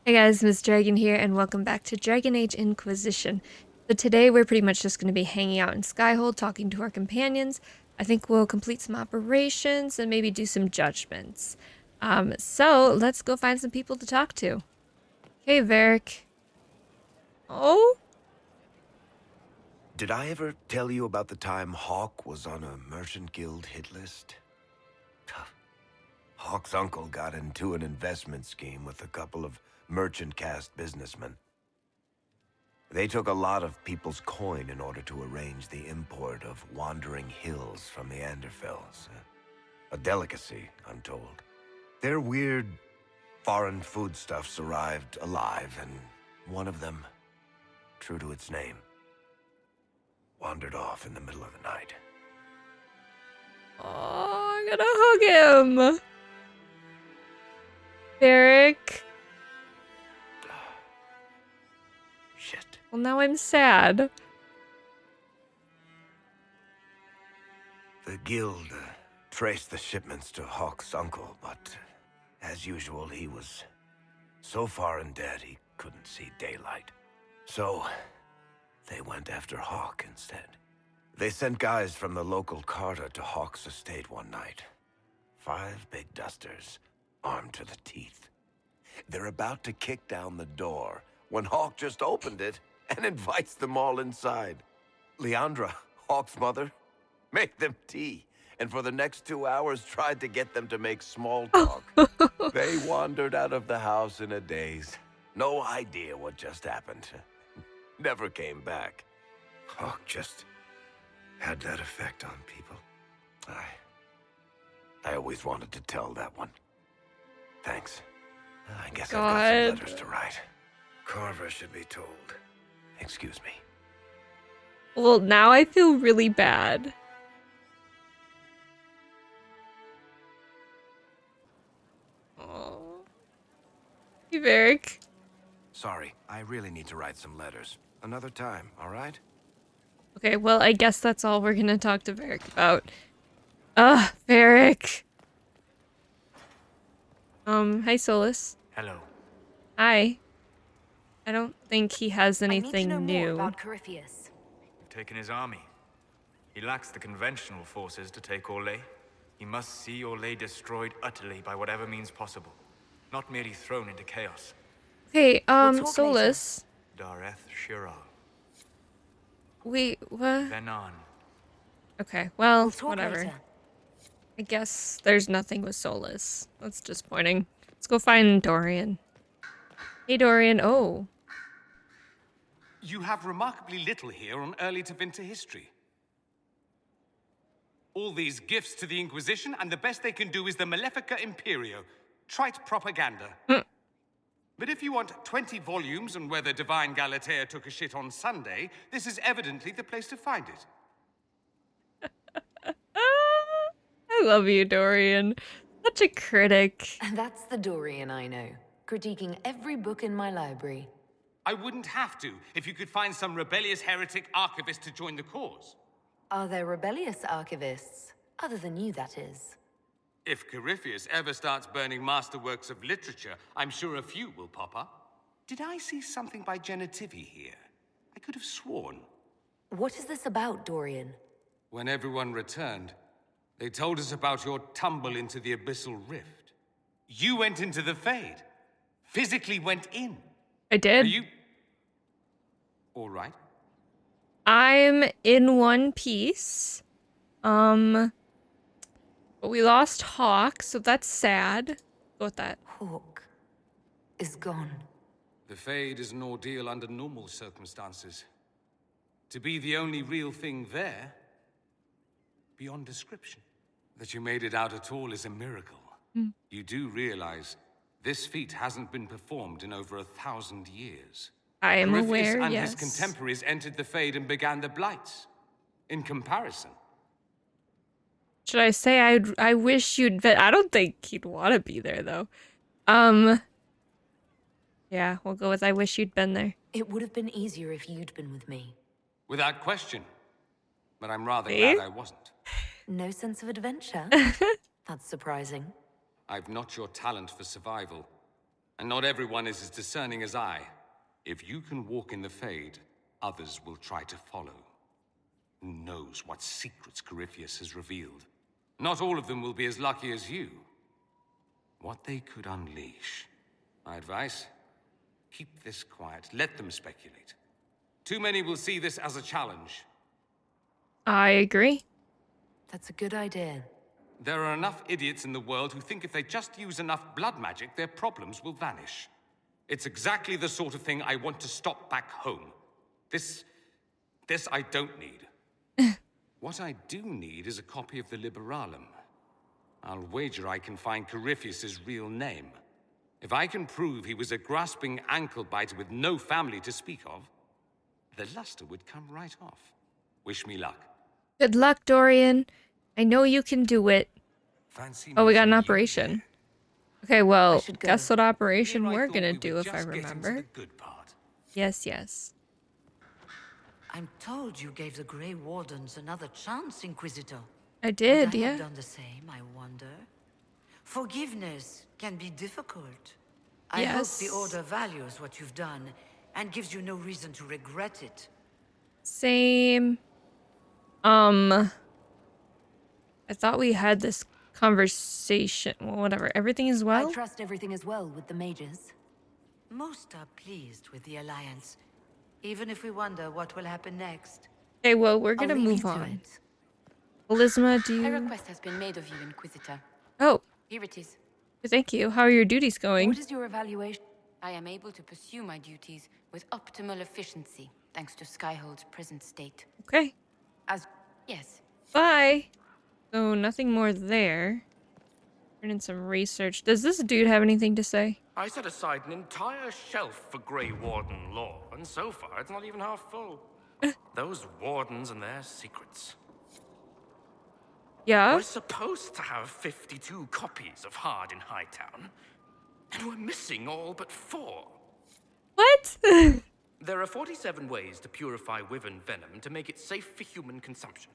Hey guys, Miss Dragon here, and welcome back to Dragon Age Inquisition. So today we're pretty much just going to be hanging out in Skyhold, talking to our companions. I think we'll complete some operations and maybe do some judgments. So let's go find some people to talk to. Hey, Varric. Oh? Did I ever tell you about the time Hawk was on a Merchant Guild hit list? Hawk's uncle got into an investment scheme with a couple of merchant caste businessmen. They took a lot of people's coin in order to arrange the import of wandering hills from the Anderfells. A delicacy, I'm told. Their weird, foreign foodstuffs arrived alive, and one of them, true to its name, wandered off in the middle of the night. Oh, I'm gonna hug him. Varric. Shit. Well, now I'm sad. The guild traced the shipments to Hawk's uncle, but as usual, he was so far in debt he couldn't see daylight. So they went after Hawk instead. They sent guys from the local carter to Hawk's estate one night. 5 big dusters, armed to the teeth. They're about to kick down the door when Hawk just opened it and invites them all inside. Leandra, Hawk's mother, made them tea, and for the next 2 hours tried to get them to make small talk. They wandered out of the house in a daze. No idea what just happened. Never came back. Hawk just had that effect on people. I always wanted to tell that one. Thanks. I guess I've got some letters to write. Carver should be told. Excuse me. Well, now I feel really bad. Oh. Hey, Varric. Sorry, I really need to write some letters. Another time, all right? Okay, well, I guess that's all we're gonna talk to Varric about. Varric. Hi, Solus. Hello. Hi. I don't think he has anything I need to know new. more about Corypheus. You've taken his army. He lacks the conventional forces to take Orlais. He must see Orlais destroyed utterly by whatever means possible, not merely thrown into chaos. Okay, We'll talk Solus. Dareth Shiral. Wait, what? Venan. Okay, well, We'll talk whatever. later. I guess there's nothing with Solus. That's disappointing. Let's go find Dorian. Hey, Dorian. Oh. You have remarkably little here on early to Vinter history. All these gifts to the Inquisition, and the best they can do is the Malefica Imperio. Trite propaganda. But if you want 20 volumes on whether Divine Galatea took a shit on Sunday, this is evidently the place to find it. I love you, Dorian. Such a critic. That's the Dorian I know, critiquing every book in my library. I wouldn't have to if you could find some rebellious heretic archivist to join the cause. Are there rebellious archivists? Other than you, that is. If Corypheus ever starts burning masterworks of literature, I'm sure a few will pop up. Did I see something by Genitivi here? I could have sworn. What is this about, Dorian? When everyone returned, they told us about your tumble into the Abyssal Rift. You went into the Fade. Physically went in. I did. Are you... all right? I'm in one piece. But we lost Hawk, so that's sad. Go with that. Hawk is gone. The Fade is an ordeal under normal circumstances. To be the only real thing there, beyond description. That you made it out at all is a miracle. You do realize this feat hasn't been performed in over 1,000 years. I am Corypheus aware, and yes. his contemporaries entered the Fade and began the Blights. In comparison, Should I say I wish you'd been... I don't think he'd want to be there, though. Yeah, we'll go with I wish you'd been there. It would have been easier if you'd been with me. without question. But I'm rather See? glad I wasn't. No sense of adventure? That's surprising. I've not your talent for survival. And not everyone is as discerning as I. If you can walk in the Fade, others will try to follow. Who knows what secrets Corypheus has revealed? Not all of them will be as lucky as you. What they could unleash. My advice? Keep this quiet. Let them speculate. Too many will see this as a challenge. I agree. That's a good idea. There are enough idiots in the world who think if they just use enough blood magic, their problems will vanish. It's exactly the sort of thing I want to stop back home. This I don't need. What I do need is a copy of the Liberalum. I'll wager I can find Corypheus's real name. If I can prove he was a grasping ankle-biter with no family to speak of, the luster would come right off. Wish me luck. Good luck, Dorian. I know you can do it. Fancy Oh, we got an meeting you operation. here. Okay, well, should go. guess what operation Here I we're thought gonna we were do if I just getting to remember. the good part. Yes, yes. I'm told you gave the Grey Wardens another chance, Inquisitor. I Would did, I yeah. have done the same, I wonder? Forgiveness can be difficult. I hope Yes. the Order values what you've done and gives you no reason to regret it. Same. I thought we had this conversation. Well, whatever. Everything is well? I trust everything is well with the mages. Most are pleased with the Alliance, even if we wonder what will happen next. Okay, well, we're gonna I'll leave move you to on. it. Elisma, do A you... request has been made of you, Inquisitor. Oh, Here it is. thank you. How are your duties going? What is your evaluation? I am able to pursue my duties with optimal efficiency, thanks to Skyhold's present state. Okay. As... Yes. Bye. So, nothing more there. Turn in some research. Does this dude have anything to say? I set aside an entire shelf for Grey Warden lore, and so far it's not even half full. Those wardens and their secrets. Yeah? We're supposed to have 52 copies of Hard in Hightown, and we're missing all but 4. What? There are 47 ways to purify wyvern venom to make it safe for human consumption.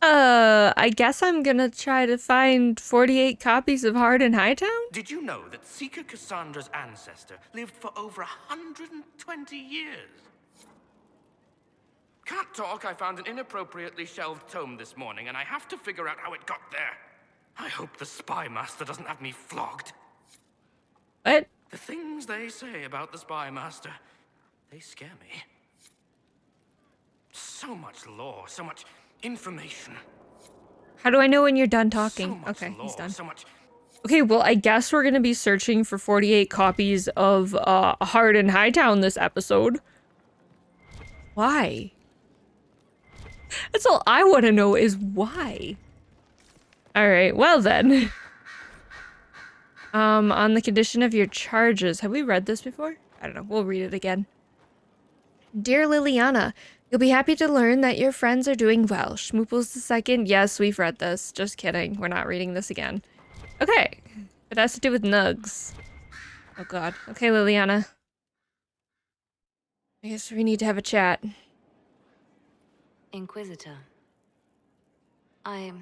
I guess I'm gonna try to find 48 copies of Hard in Hightown? Did you know that Seeker Cassandra's ancestor lived for over 120 years? Can't talk, I found an inappropriately shelved tome this morning, and I have to figure out how it got there. I hope the Spy Master doesn't have me flogged. What? The things they say about the Spy Master, they scare me. So much lore, so much information. How do I know when you're done So talking? much Okay, he's lore, done. so much... Okay, well, I guess we're gonna be searching for 48 copies of Hard in Hightown this episode. Why? That's all I want to know is why. Alright, well then. On the condition of your charges. Have we read this before? I don't know. We'll read it again. Dear Liliana, you'll be happy to learn that your friends are doing well. Schmooples II. Yes, we've read this. Just kidding. We're not reading this again. Okay. It has to do with nugs. Oh god. Okay, Liliana. I guess we need to have a chat. Inquisitor. I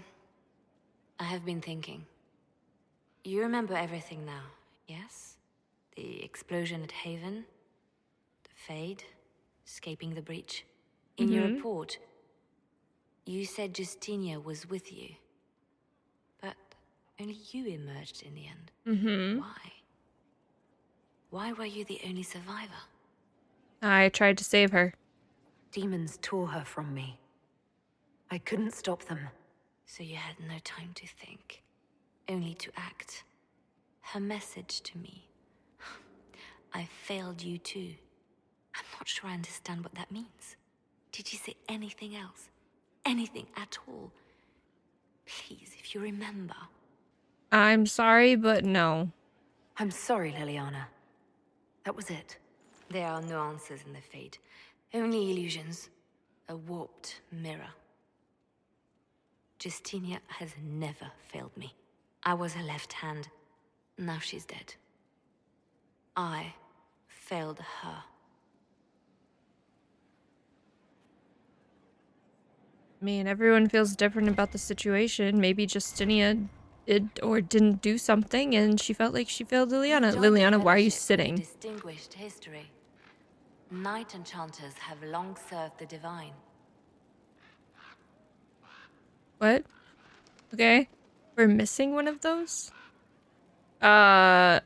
have been thinking. You remember everything now, yes? The explosion at Haven, the Fade, escaping the breach. In your report, you said Justinia was with you. But only you emerged in the end. Why? Why were you the only survivor? I tried to save her. Demons tore her from me. I couldn't stop them. So you had no time to think, only to act. Her message to me. I failed you too. I'm not sure I understand what that means. Did you say anything else? Anything at all? Please, if you remember. I'm sorry, but no. I'm sorry, Liliana. That was it. There are no answers in the Fade. Only illusions. A warped mirror. Justinia has never failed me. I was her left hand. Now she's dead. I failed her. I mean, everyone feels different about the situation. Maybe Justinia did or didn't do something, and she felt like she failed Liliana. You joined a Liliana, why are you fellowship with a sitting? distinguished history. Knight enchanters have long served the divine. What? Okay. We're missing one of those? I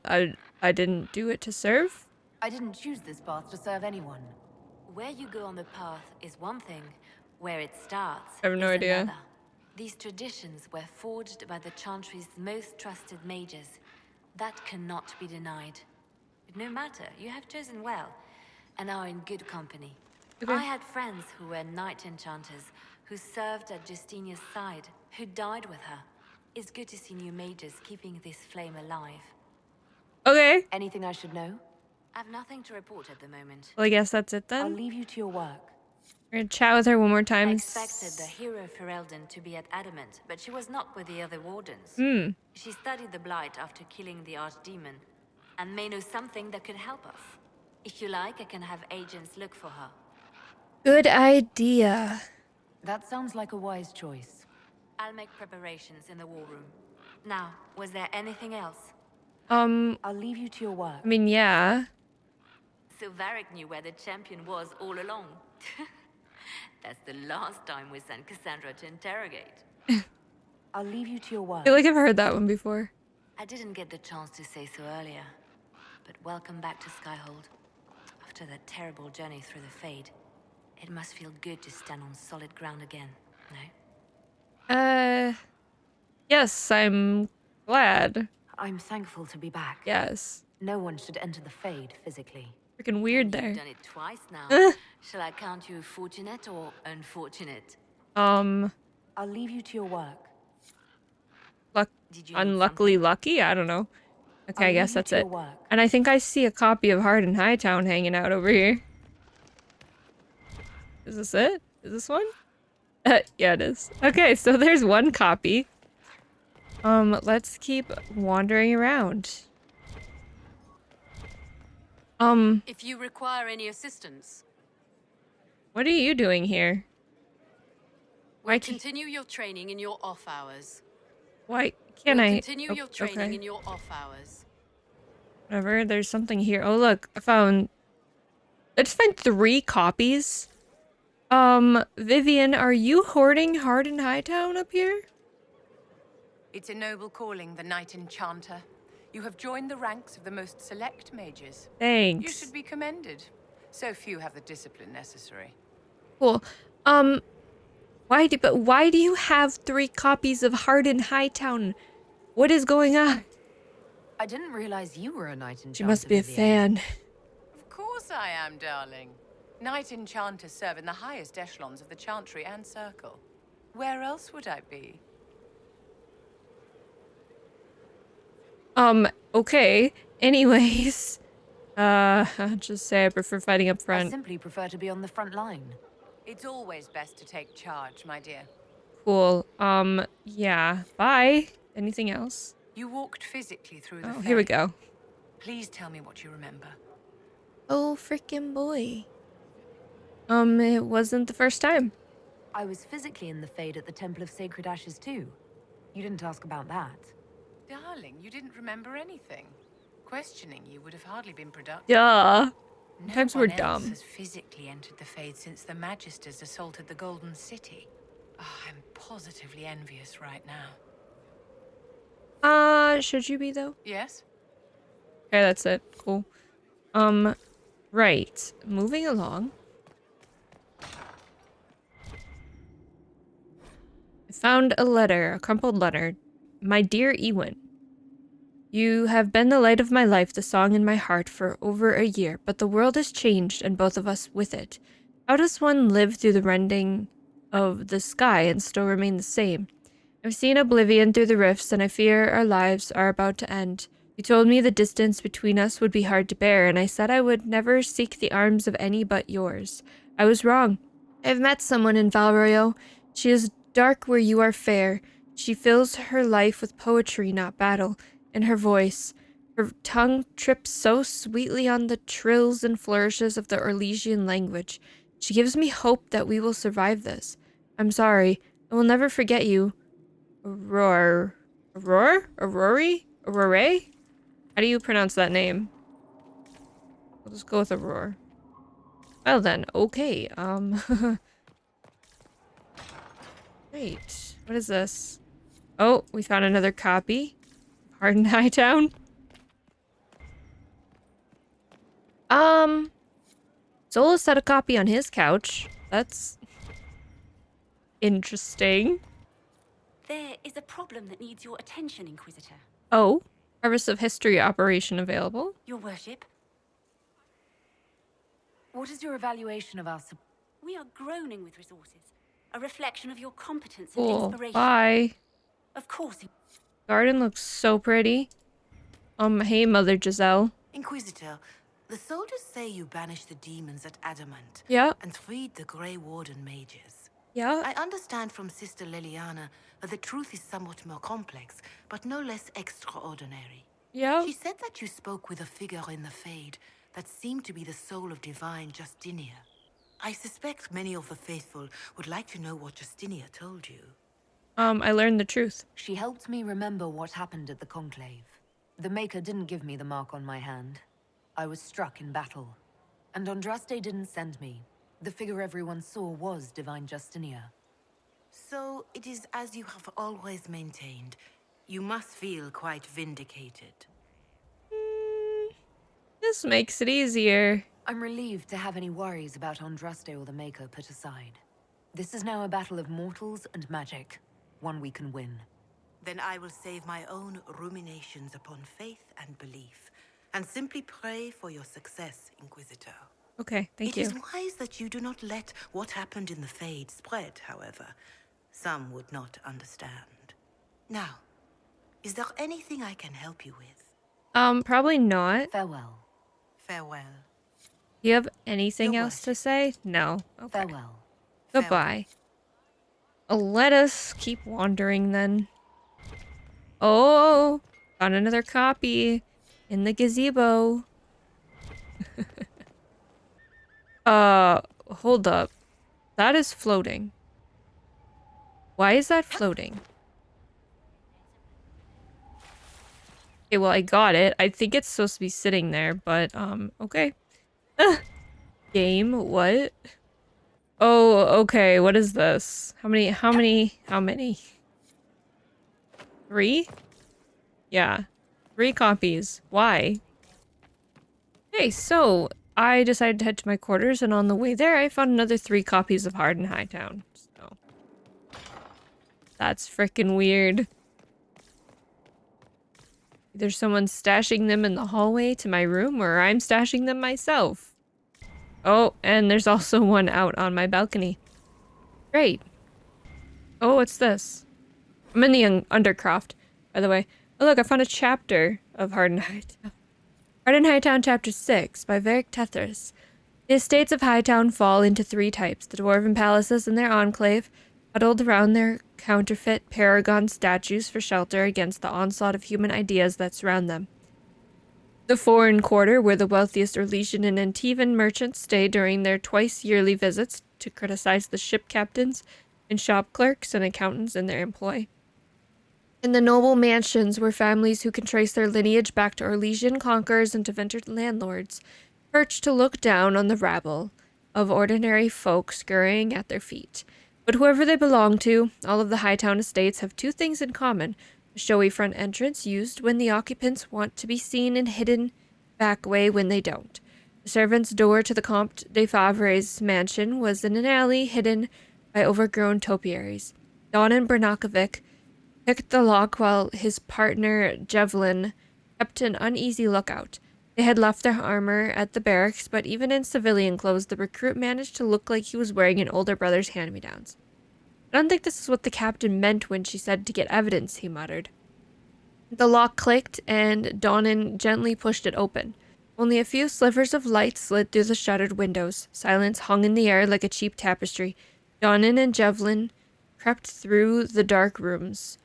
didn't do it to serve? I didn't choose this path to serve anyone. Where you go on the path is one thing, where it starts I have no is idea. another. These traditions were forged by the Chantry's most trusted mages. That cannot be denied. But no matter, you have chosen well, and are in good company. Okay. I had friends who were knight enchanters, who served at Justinia's side, who died with her. It's good to see new mages keeping this flame alive. Okay. Anything I should know? I've nothing to report at the moment. Well, I guess that's it I'll then. leave you to your work. We're gonna chat with her one more time. I expected the hero Ferelden to be at Adamant, but she was not with the other wardens. She studied the Blight after killing the Archdemon, and may know something that could help us. If you like, I can have agents look for her. Good idea. That sounds like a wise choice. I'll make preparations in the war room. Now, was there anything else? I'll leave you to your work. I mean, yeah. So Varric knew where the champion was all along. That's the last time we sent Cassandra to interrogate. I'll leave you to your work. I feel like I've heard that one before. I didn't get the chance to say so earlier, but welcome back to Skyhold. After that terrible journey through the Fade, it must feel good to stand on solid ground again, no? Yes, I'm glad. I'm thankful to be back. Yes. No one should enter the Fade physically. Freaking weird there. You've done it twice now. Shall I count you fortunate or unfortunate? I'll leave you to your work. Did you need Unluckily lucky? I don't know. Okay, I'll I guess leave you that's to it. your work. And I think I see a copy of Hard in Hightown hanging out over here. Is this it? Is this one? Yeah, it is. Okay, so there's one copy. Let's keep wandering around. If you require any assistance, What are you doing here? we'll continue your training in your off hours. Why can't We'll I? continue your training okay. in your off hours. Whatever, there's something here. Oh, look, I just found 3 copies. Vivian, are you hoarding Hard in Hightown up here? It's a noble calling, the Knight Enchanter. You have joined the ranks of the most select mages. Thanks. You should be commended. So few have the discipline necessary. Cool. Why do you have 3 copies of Hard in Hightown? What is going on? I didn't realize you were a Knight Enchanter. She must be a Vivian. fan. Of course I am, darling. Knight Enchanters serve in the highest echelons of the Chantry and Circle. Where else would I be? Okay. Anyways. I'll just say I prefer fighting up I front. simply prefer to be on the front line. It's always best to take charge, my dear. Cool. Yeah. Bye. Anything else? You walked physically through the Oh, here we Fade. go. Please tell me what you remember. Oh, freaking boy. It wasn't the first time. I was physically in the Fade at the Temple of Sacred Ashes too. You didn't ask about that. Darling, you didn't remember anything. Questioning you would have hardly been productive. Duh. No Sometimes we're one else dumb. has physically entered the Fade since the Magisters assaulted the Golden City. Oh, I'm positively envious right now. Should you be though? Yes? Okay, that's it. Cool. Right. Moving along. I found a letter, a crumpled letter. My dear Ewan, you have been the light of my life, the song in my heart for over a year, but the world has changed and both of us with it. How does one live through the rending of the sky and still remain the same? I've seen oblivion through the rifts and I fear our lives are about to end. You told me the distance between us would be hard to bear, and I said I would never seek the arms of any but yours. I was wrong. I've met someone in Valrio. She is dark where you are fair. She fills her life with poetry, not battle. In her voice, her tongue trips so sweetly on the trills and flourishes of the Orlesian language. She gives me hope that we will survive this. I'm sorry. I will never forget you. Aurora? How do you pronounce that name? We'll just go with Aurora. Well then, okay. Wait, what is this? Oh, we found another copy. Hardened Hightown. Zola set a copy on his couch. That's interesting. There is a problem that needs your attention, Inquisitor. Oh, Harvest of History operation available. Your worship, What is your evaluation of our support? we are groaning with resources. A reflection of your competence and Cool. inspiration. Bye. Of course. Garden looks so pretty. Hey, Mother Giselle. Inquisitor, the soldiers say you banished the demons at Adamant. Yeah. And freed the Grey Warden mages. Yeah. I understand from Sister Liliana that the truth is somewhat more complex, but no less extraordinary. Yeah. She said that you spoke with a figure in the Fade that seemed to be the soul of divine Justinia. I suspect many of the faithful would like to know what Justinia told you. I learned the truth. She helped me remember what happened at the Conclave. The Maker didn't give me the mark on my hand. I was struck in battle. And Andraste didn't send me. The figure everyone saw was divine Justinia. So it is as you have always maintained. You must feel quite vindicated. This makes it easier. I'm relieved to have any worries about Andraste or the Maker put aside. This is now a battle of mortals and magic. One we can win. Then I will save my own ruminations upon faith and belief, and simply pray for your success, Inquisitor. Okay, thank you. It is wise that you do not let what happened in the Fade spread, however. Some would not understand. Now, is there anything I can help you with? Probably not. Farewell. Farewell. Do you have anything Your else to say? No. Okay. Farewell. Goodbye. Let us keep wandering then. Oh, found another copy in the gazebo. Hold up. That is floating. Why is that floating? Okay, well, I got it. I think it's supposed to be sitting there, but, okay. Game, what? Oh, okay, what is this? How many? 3? Yeah. 3 copies. Why? Okay, so I decided to head to my quarters, and on the way there, I found another 3 copies of Hardened Hightown. So that's freaking weird. Either someone's stashing them in the hallway to my room, or I'm stashing them myself. Oh, and there's also one out on my balcony. Great. Oh, what's this? I'm in the Undercroft, by the way. Oh, look, I found a chapter of Hardened Hightown. Hardened Hightown, Chapter 6, by Varric Tethris. The estates of Hightown fall into 3 types. The dwarven palaces and their enclave, huddled around their counterfeit paragon statues for shelter against the onslaught of human ideas that surround them. The foreign quarter, where the wealthiest Orlesian and Antivan merchants stay during their twice-yearly visits to criticize the ship captains and shop clerks and accountants in their employ. In the noble mansions, where families who can trace their lineage back to Orlesian conquerors and to vintage landlords perch to look down on the rabble of ordinary folk scurrying at their feet. But whoever they belong to, all of the Hightown estates have 2 things in common. A showy front entrance used when the occupants want to be seen, and hidden back way when they don't. The servant's door to the Comte de Favre's mansion was in an alley hidden by overgrown topiaries. Donan Bernakovic picked the lock while his partner, Jevlin, kept an uneasy lookout. They had left their armor at the barracks, but even in civilian clothes, the recruit managed to look like he was wearing an older brother's hand-me-downs. I don't think this is what the captain meant when she said to get evidence, he muttered. The lock clicked, and Donan gently pushed it open. Only a few slivers of light slid through the shuttered windows. Silence hung in the air like a cheap tapestry. Donan and Jevlin crept through the dark rooms,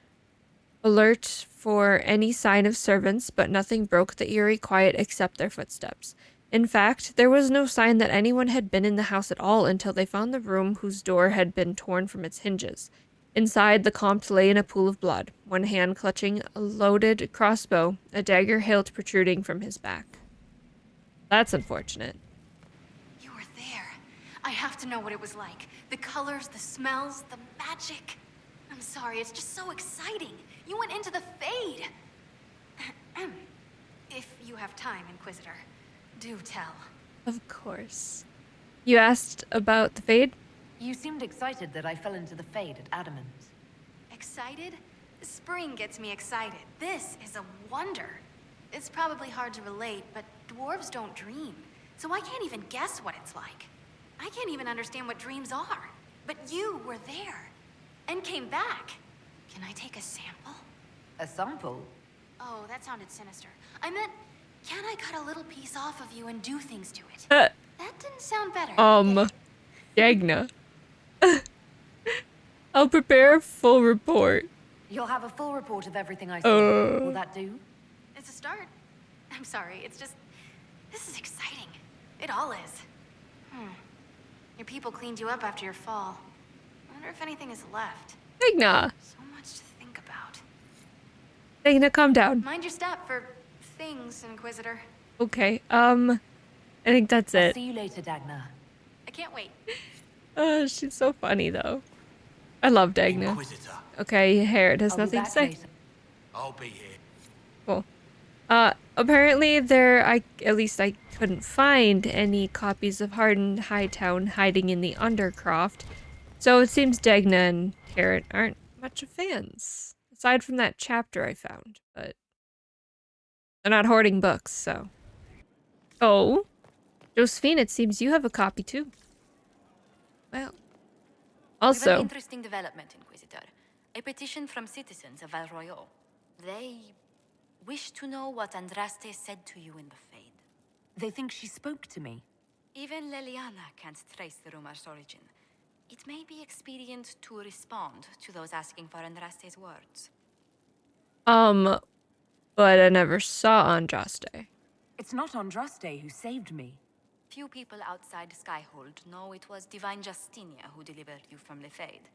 alert for any sign of servants, but nothing broke the eerie quiet except their footsteps. In fact, there was no sign that anyone had been in the house at all until they found the room whose door had been torn from its hinges. Inside, the Comte lay in a pool of blood, one hand clutching a loaded crossbow, a dagger hilt protruding from his back. That's unfortunate. You were there. I have to know what it was like. The colors, the smells, the magic. I'm sorry, it's just so exciting. You went into the Fade. If you have time, Inquisitor, do tell. Of course. You asked about the Fade? You seemed excited that I fell into the Fade at Adamant. Excited? Spring gets me excited. This is a wonder. It's probably hard to relate, but dwarves don't dream. So I can't even guess what it's like. I can't even understand what dreams are. But you were there. And came back. Can I take a sample? A sample? Oh, that sounded sinister. I meant, can I cut a little piece off of you and do things to it? That didn't sound better. Dagna. I'll prepare a full report. You'll have a full report of everything I see. Will that do? It's a start. I'm sorry, it's just... This is exciting. It all is. Your people cleaned you up after your fall. I wonder if anything is left. Dagna. So much to think about. Dagna, calm down. Mind your step for things, Inquisitor. Okay, I think that's I'll it. see you later, Dagna. I can't wait. She's so funny, though. I love Dagna. Inquisitor, Okay, Harrod has I'll be nothing to back say. later. I'll be here. Cool. Apparently at least I couldn't find any copies of Hardened Hightown hiding in the Undercroft. So it seems Dagna and Harrod aren't much of fans. Aside from that chapter I found, but they're not hoarding books, so. Oh. Josephine, it seems you have a copy too. Well. We have an Also, interesting development, Inquisitor. A petition from citizens of Valroyo. They wish to know what Andraste said to you in the Fade. They think she spoke to me. Even Leliana can't trace the rumor's origin. It may be expedient to respond to those asking for Andraste's words. but I never saw Andraste. It's not Andraste who saved me. Few people outside Skyhold know it was Divine Justinia who delivered you from the Fade.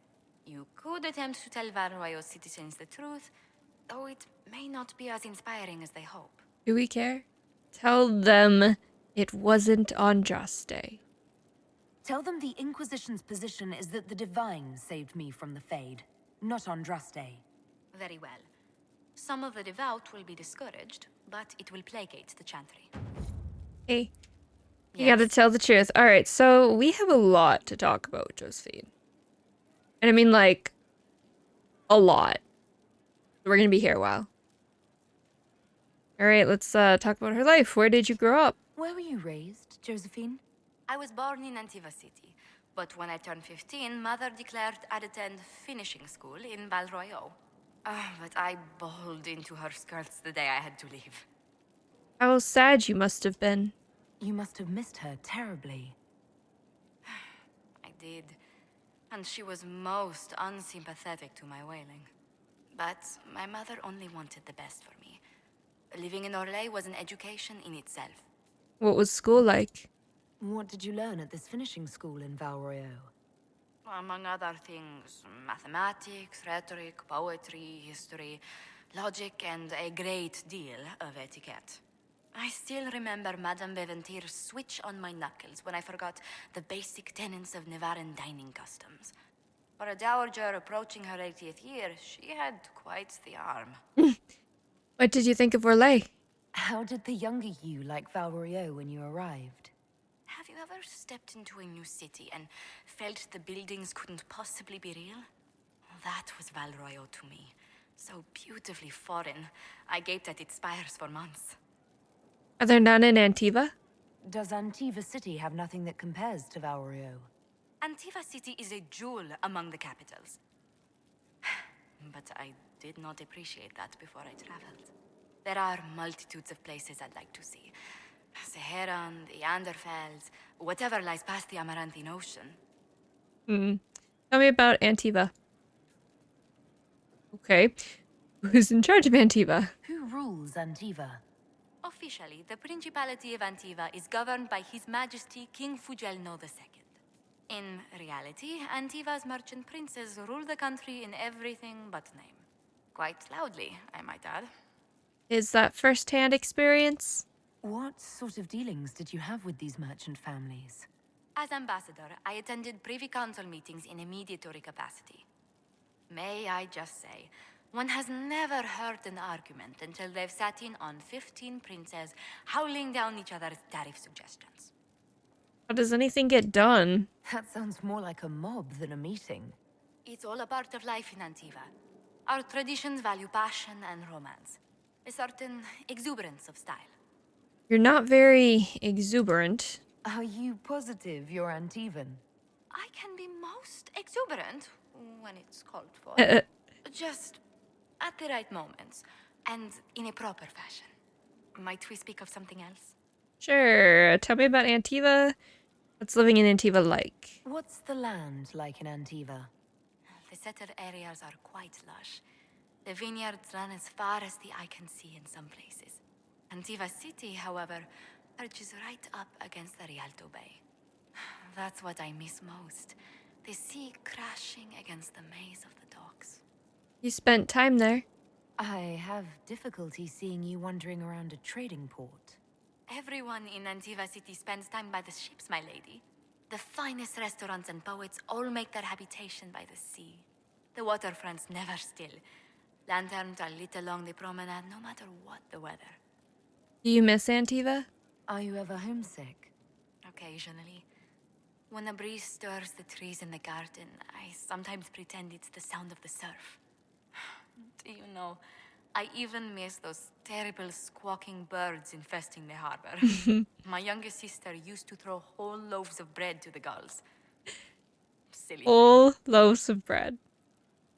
You could attempt to tell Valroyo's citizens the truth, though it may not be as inspiring as they hope. Do we care? Tell them it wasn't Andraste. Tell them the Inquisition's position is that the Divine saved me from the Fade, not Andraste. Very well. Some of the devout will be discouraged, but it will placate the Chantry. Hey. You gotta tell the truth. Alright, so we have a lot to talk about, Josephine. And I mean, like, a lot. We're gonna be here a while. Alright, let's talk about her life. Where did you grow up? Where were you raised, Josephine? I was born in Antiva City, but when I turned 15, Mother declared I'd attend finishing school in Valroyo. But I bawled into her skirts the day I had to leave. How sad you must have been. You must have missed her terribly. I did, and she was most unsympathetic to my wailing. But my mother only wanted the best for me. Living in Orlais was an education in itself. What was school like? What did you learn at this finishing school in Valroyo? Among other things, mathematics, rhetoric, poetry, history, logic, and a great deal of etiquette. I still remember Madame Beventir's switch on my knuckles when I forgot the basic tenets of Nevaran dining customs. For a dowager approaching her 80th year, she had quite the arm. What did you think of Orlais? How did the younger you like Valroyo when you arrived? Have you ever stepped into a new city and felt the buildings couldn't possibly be real? That was Valroyo to me. So beautifully foreign, I gaped at its spires for months. Are there none in Antiva? Does Antiva City have nothing that compares to Valroyo? Antiva City is a jewel among the capitals. But I did not appreciate that before I traveled. There are multitudes of places I'd like to see. Seheran, the Anderfells, whatever lies past the Amaranthine Ocean. Tell me about Antiva. Okay. Who's in charge of Antiva? Who rules Antiva? Officially, the Principality of Antiva is governed by His Majesty King Fugelno II. In reality, Antiva's merchant princes rule the country in everything but name. Quite loudly, I might add. Is that first-hand experience? What sort of dealings did you have with these merchant families? As ambassador, I attended Privy Council meetings in a mediatory capacity. May I just say, one has never heard an argument until they've sat in on 15 princes howling down each other's tariff suggestions. How does anything get done? That sounds more like a mob than a meeting. It's all a part of life in Antiva. Our traditions value passion and romance, a certain exuberance of style. You're not very exuberant. Are you positive you're Antivan? I can be most exuberant when it's called for. Just at the right moments, and in a proper fashion. Might we speak of something else? Sure. Tell me about Antiva. What's living in Antiva like? What's the land like in Antiva? The settled areas are quite lush. The vineyards run as far as the eye can see in some places. Antiva City, however, perches right up against the Rialto Bay. That's what I miss most. The sea crashing against the maze of the docks. You spent time there. I have difficulty seeing you wandering around a trading port. Everyone in Antiva City spends time by the ships, my lady. The finest restaurants and poets all make their habitation by the sea. The waterfronts never still. Lanterns are lit along the promenade no matter what the weather. Do you miss Antiva? Are you ever homesick? Occasionally. When a breeze stirs the trees in the garden, I sometimes pretend it's the sound of the surf. Do you know, I even miss those terrible squawking birds infesting the harbor. My youngest sister used to throw whole loaves of bread to the gulls. Silly. Whole loaves of bread.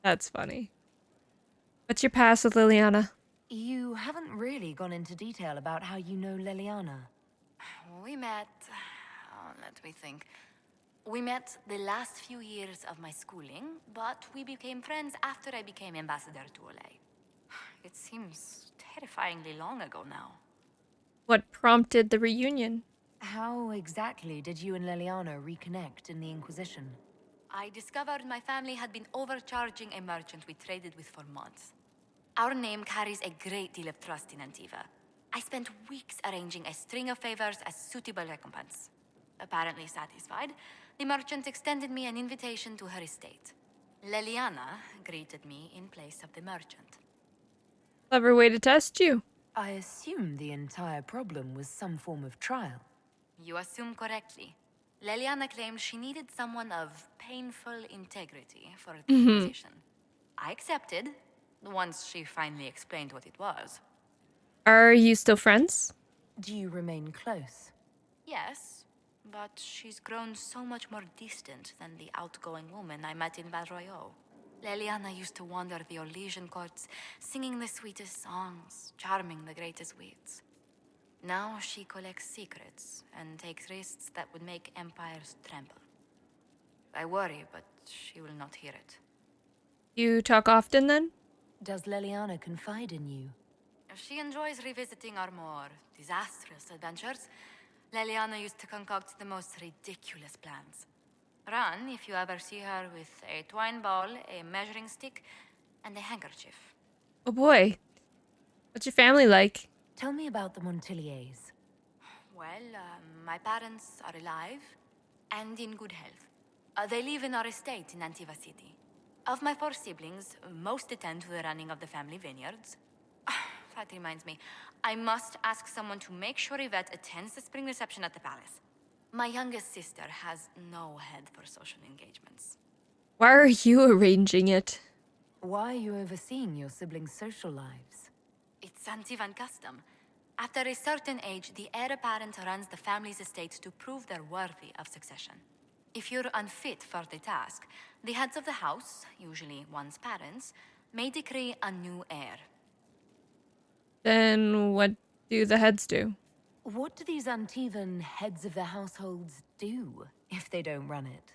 That's funny. What's your past with Liliana? You haven't really gone into detail about how you know Liliana. We met... let me think. We met the last few years of my schooling, but we became friends after I became ambassador to Olay. It seems terrifyingly long ago now. What prompted the reunion? How exactly did you and Liliana reconnect in the Inquisition? I discovered my family had been overcharging a merchant we traded with for months. Our name carries a great deal of trust in Antiva. I spent weeks arranging a string of favors as suitable recompense. Apparently satisfied, the merchant extended me an invitation to her estate. Liliana greeted me in place of the merchant. Clever way to test you. I assume the entire problem was some form of trial. You assume correctly. Liliana claimed she needed someone of painful integrity for the position. I accepted, once she finally explained what it was. Are you still friends? Do you remain close? Yes, but she's grown so much more distant than the outgoing woman I met in Valroyo. Liliana used to wander the Orlesian courts, singing the sweetest songs, charming the greatest wits. Now she collects secrets and takes risks that would make empires tremble. I worry, but she will not hear it. You talk often then? Does Liliana confide in you? She enjoys revisiting our more disastrous adventures. Liliana used to concoct the most ridiculous plans. Run if you ever see her with a twine ball, a measuring stick, and a handkerchief. Oh boy. What's your family like? Tell me about the Montiliers. Well, my parents are alive and in good health. They live in our estate in Antiva City. Of my 4 siblings, most attend to the running of the family vineyards. That reminds me, I must ask someone to make sure Yvette attends the spring reception at the palace. My youngest sister has no head for social engagements. Why are you arranging it? Why are you overseeing your siblings' social lives? It's Antivan custom. After a certain age, the heir apparent runs the family's estate to prove they're worthy of succession. If you're unfit for the task, the heads of the house, usually one's parents, may decree a new heir. Then what do the heads do? What do these Antivan heads of their households do if they don't run it?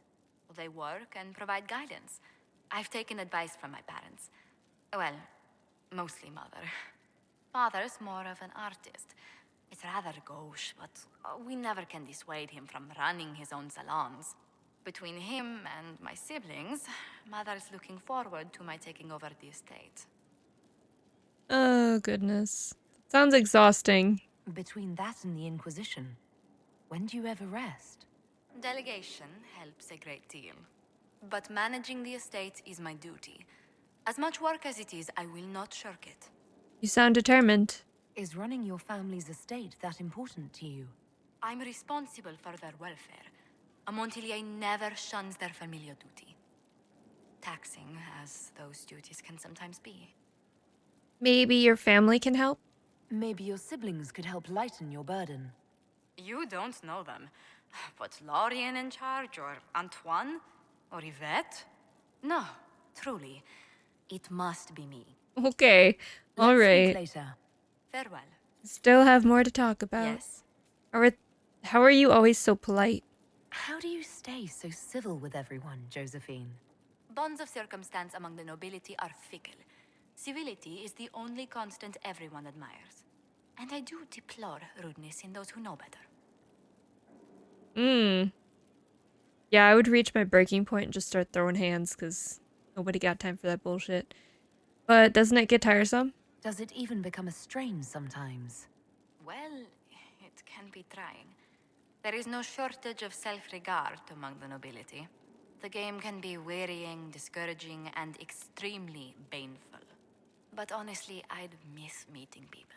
They work and provide guidance. I've taken advice from my parents. Well, mostly mother. Father's more of an artist. It's rather gauche, but we never can dissuade him from running his own salons. Between him and my siblings, Mother's looking forward to my taking over the estate. Oh, goodness. Sounds exhausting. Between that and the Inquisition, when do you ever rest? Delegation helps a great deal. But managing the estate is my duty. As much work as it is, I will not shirk it. You sound determined. Is running your family's estate that important to you? I'm responsible for their welfare. A Montilier never shuns their familial duty. Taxing as those duties can sometimes be. Maybe your family can help? Maybe your siblings could help lighten your burden. You don't know them. But Lorien in charge, or Antoine, or Yvette? No, truly. It must be me. Okay. All Let's right. speak later. Farewell. Still have more to talk about. Yes. How are you always so polite? How do you stay so civil with everyone, Josephine? Bonds of circumstance among the nobility are fickle. Civility is the only constant everyone admires. And I do deplore rudeness in those who know better. Yeah, I would reach my breaking point and just start throwing hands because nobody got time for that bullshit. But doesn't it get tiresome? Does it even become a strain sometimes? Well, it can be trying. There is no shortage of self-regard among the nobility. The game can be wearying, discouraging, and extremely baneful. But honestly, I'd miss meeting people.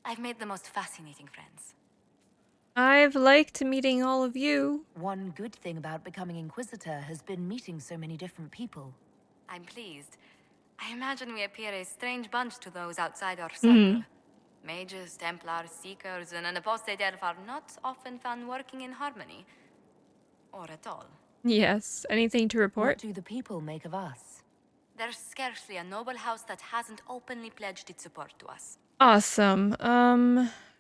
I've made the most fascinating friends. I've liked meeting all of you. One good thing about becoming Inquisitor has been meeting so many different people. I'm pleased. I imagine we appear a strange bunch to those outside our circle. Mages, Templars, Seekers, and an apostate elf are not often found working in harmony. Or at all. Yes. Anything to What report? do the people make of us? There's scarcely a noble house that hasn't openly pledged its support to us. Awesome.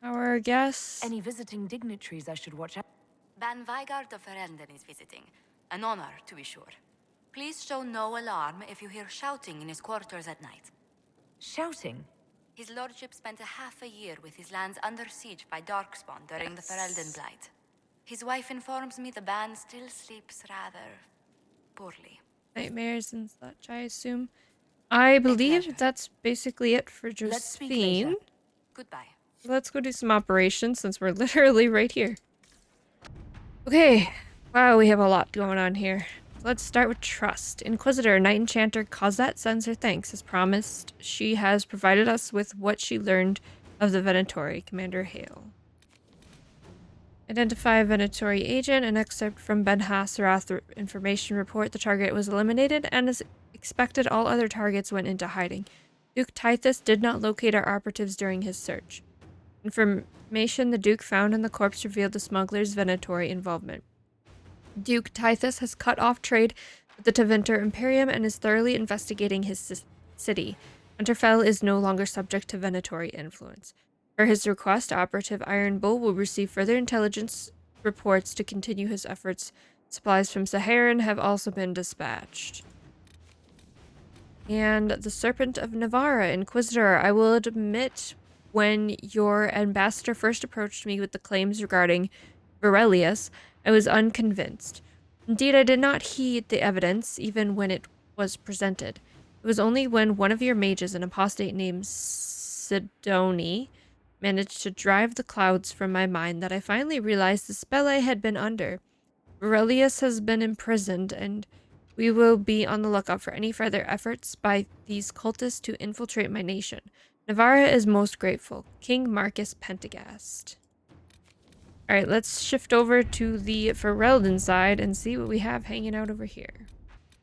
Our guests? Any visiting dignitaries I should watch out? Ban Vigard of Ferelden is visiting. An honor, to be sure. Please show no alarm if you hear shouting in his quarters at night. Shouting? His lordship spent half a year with his lands under siege by Darkspawn during the Ferelden Blight. His wife informs me the ban still sleeps rather poorly. Nightmares and such, I assume. I believe that's basically it for Let's speak Josephine. later. Goodbye. Let's go do some operations since we're literally right here. Okay. Wow, we have a lot going on here. Let's start with trust. Inquisitor, Knight Enchanter Cosette sends her thanks. As promised, she has provided us with what she learned of the Venatori. Commander Hale. Identify Venatori agent. An excerpt from Ben Hassarath information report. The target was eliminated, and as expected, all other targets went into hiding. Duke Tithus did not locate our operatives during his search. Information the Duke found in the corpse revealed the smuggler's Venatori involvement. Duke Tithus has cut off trade with the Tevinter Imperium and is thoroughly investigating his city. Winterfell is no longer subject to Venatori influence. Per his request, Operative Iron Bull will receive further intelligence reports to continue his efforts. Supplies from Saharan have also been dispatched. And the Serpent of Navarra, Inquisitor, I will admit when your ambassador first approached me with the claims regarding Varelius, I was unconvinced. Indeed, I did not heed the evidence, even when it was presented. It was only when one of your mages, an apostate named Sidoni, managed to drive the clouds from my mind that I finally realized the spell I had been under. Varelius has been imprisoned, and we will be on the lookout for any further efforts by these cultists to infiltrate my nation. Navarra is most grateful. King Marcus Pentagast. Alright, let's shift over to the Ferelden side and see what we have hanging out over here.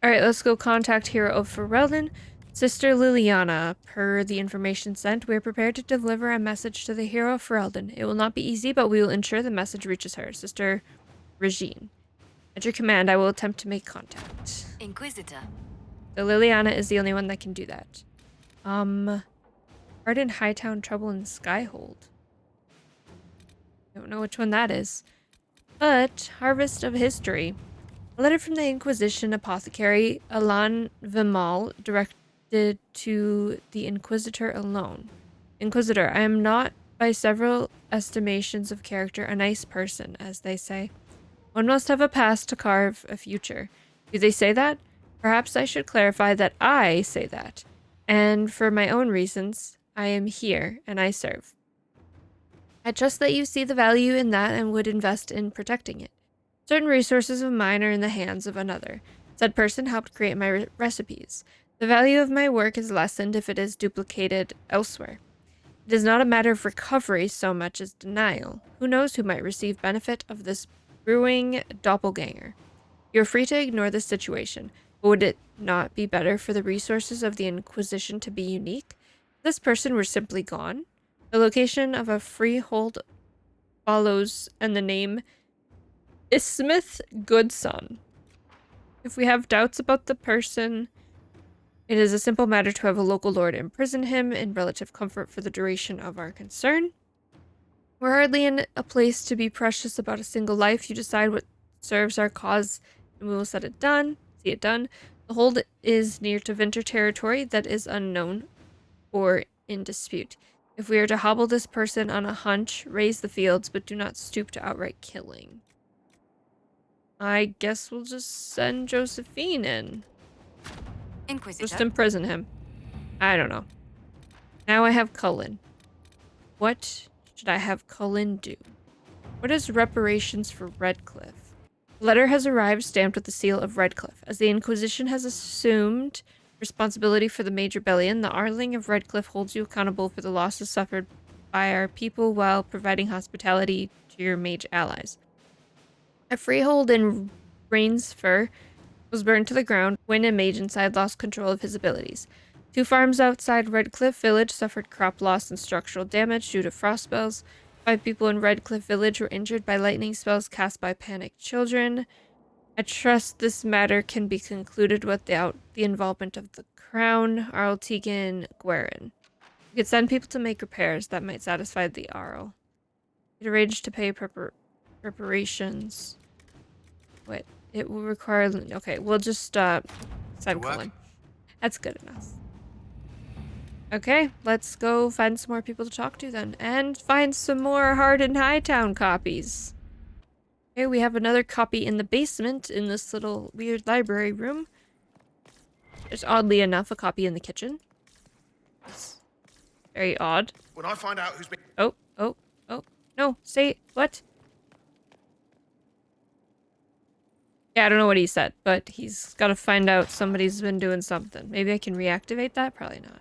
Alright, let's go contact Hero of Ferelden. Sister Liliana, per the information sent, we are prepared to deliver a message to the Hero of Ferelden. It will not be easy, but we will ensure the message reaches her. Sister Regine. At your command, I will attempt to make contact. Inquisitor. So Liliana is the only one that can do that. Pardon Hightown trouble in Skyhold. Don't know which one that is. But, Harvest of History. A letter from the Inquisition apothecary Alain Vimal directed to the Inquisitor alone. Inquisitor, I am not, by several estimations of character, a nice person, as they say. One must have a past to carve a future. Do they say that? Perhaps I should clarify that I say that. And for my own reasons, I am here and I serve. I trust that you see the value in that and would invest in protecting it. Certain resources of mine are in the hands of another. Said person helped create my recipes. The value of my work is lessened if it is duplicated elsewhere. It is not a matter of recovery so much as denial. Who knows who might receive benefit of this brewing doppelganger? You're free to ignore this situation, but would it not be better for the resources of the Inquisition to be unique? If this person were simply gone? The location of a freehold follows, and the name Ismith Goodson. If we have doubts about the person, it is a simple matter to have a local lord imprison him in relative comfort for the duration of our concern. We're hardly in a place to be precious about a single life. You decide what serves our cause, and we will see it done. The hold is near to Winter territory that is unknown or in dispute. If we are to hobble this person on a hunch, raise the fields, but do not stoop to outright killing. I guess we'll just send Josephine in. Inquisitor. Just imprison him. I don't know. Now I have Cullen. What should I have Cullen do? What is reparations for Redcliffe? The letter has arrived stamped with the seal of Redcliffe. As the Inquisition has assumed responsibility for the Major Rebellion, the Arling of Redcliffe holds you accountable for the losses suffered by our people while providing hospitality to your mage allies. A freehold in Rainsfur was burned to the ground when a mage inside lost control of his abilities. 2 farms outside Redcliffe Village suffered crop loss and structural damage due to frost spells. 5 people in Redcliffe Village were injured by lightning spells cast by panicked children. I trust this matter can be concluded without the involvement of the Crown, Arl Tegan, Guerin. You could send people to make repairs that might satisfy the Arl. It arranged to pay reparations. Wait, it will require... Okay, we'll just send Cullen. That's good enough. Okay, let's go find some more people to talk to then. And find some more Hardened Hightown copies. Okay, we have another copy in the basement in this little weird library room. There's oddly enough a copy in the kitchen. It's very odd. When I find out who's been... Oh. No, say what? Yeah, I don't know what he said, but he's got to find out somebody's been doing something. Maybe I can reactivate that? Probably not.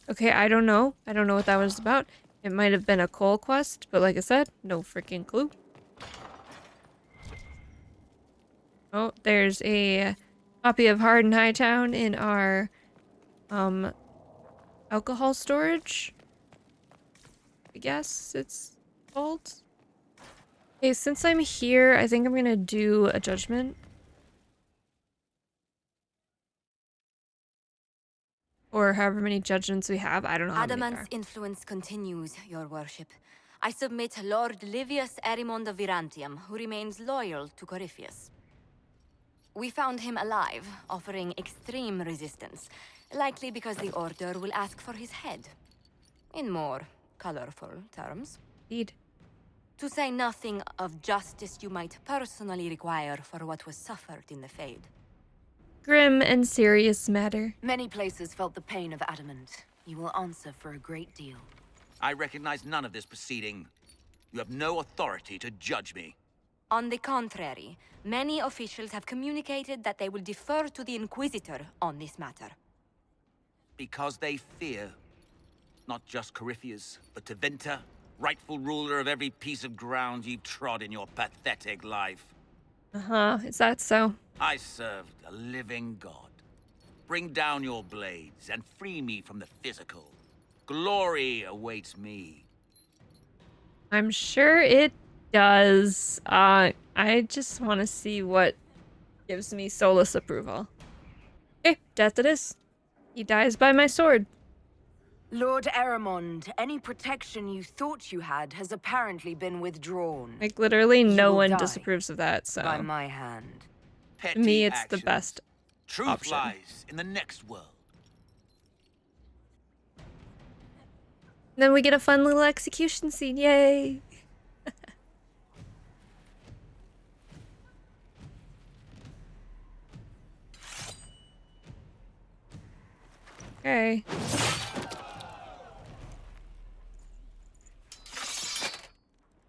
Okay, I don't know. I don't know what that was about. It might have been a coal quest, but like I said, no freaking clue. Oh, there's a copy of Hardened Hightown in our alcohol storage. I guess it's called. Okay, since I'm here, I think I'm gonna do a judgment. Or however many judgments we have. I don't know how many there Adamant's are. influence continues, your worship. I submit Lord Livius Erimond of Virantium, who remains loyal to Corypheus. We found him alive, offering extreme resistance, likely because the Order will ask for his head. In more colorful terms. Indeed. To say nothing of justice you might personally require for what was suffered in the Fade. Grim and serious matter. Many places felt the pain of adamant. You will answer for a great deal. I recognize none of this proceeding. You have no authority to judge me. On the contrary, many officials have communicated that they will defer to the Inquisitor on this matter. Because they fear. Not just Corypheus, but Tevinter, rightful ruler of every piece of ground you've trod in your pathetic life. Uh-huh, is that so? I served a living god. Bring down your blades and free me from the physical. Glory awaits me. I'm sure it does. I just want to see what gives me Solus approval. Okay, death it is. He dies by my sword. Lord Erimond, any protection you thought you had has apparently been withdrawn. Like, literally no will one die disapproves of that, so... by my hand. To me, it's the best Truth option. lies in the next world. Then we get a fun little execution scene, yay! Okay.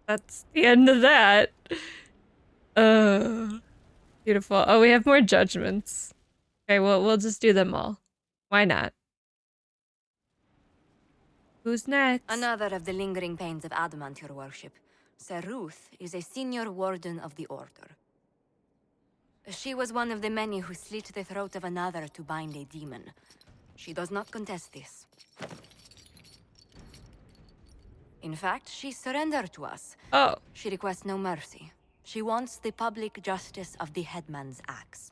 That's the end of that. Beautiful. Oh, we have more judgments. Okay, well, we'll just do them all. Why not? Who's next? Another of the lingering pains of adamant, your worship. Sir Ruth is a senior warden of the Order. She was one of the many who slit the throat of another to bind a demon. She does not contest this. In fact, she surrendered to us. Oh. She requests no mercy. She wants the public justice of the headman's axe.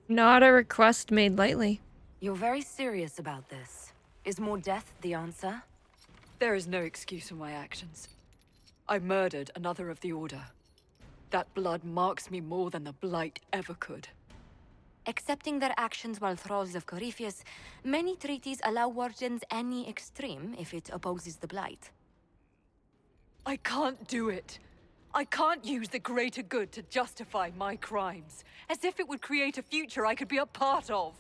Not a request made lightly. You're very serious about this. Is more death the answer? There is no excuse for my actions. I murdered another of the Order. That blood marks me more than the Blight ever could. Accepting their actions while thralls of Corypheus, many treaties allow wardens any extreme if it opposes the Blight. I can't do it. I can't use the greater good to justify my crimes, as if it would create a future I could be a part of.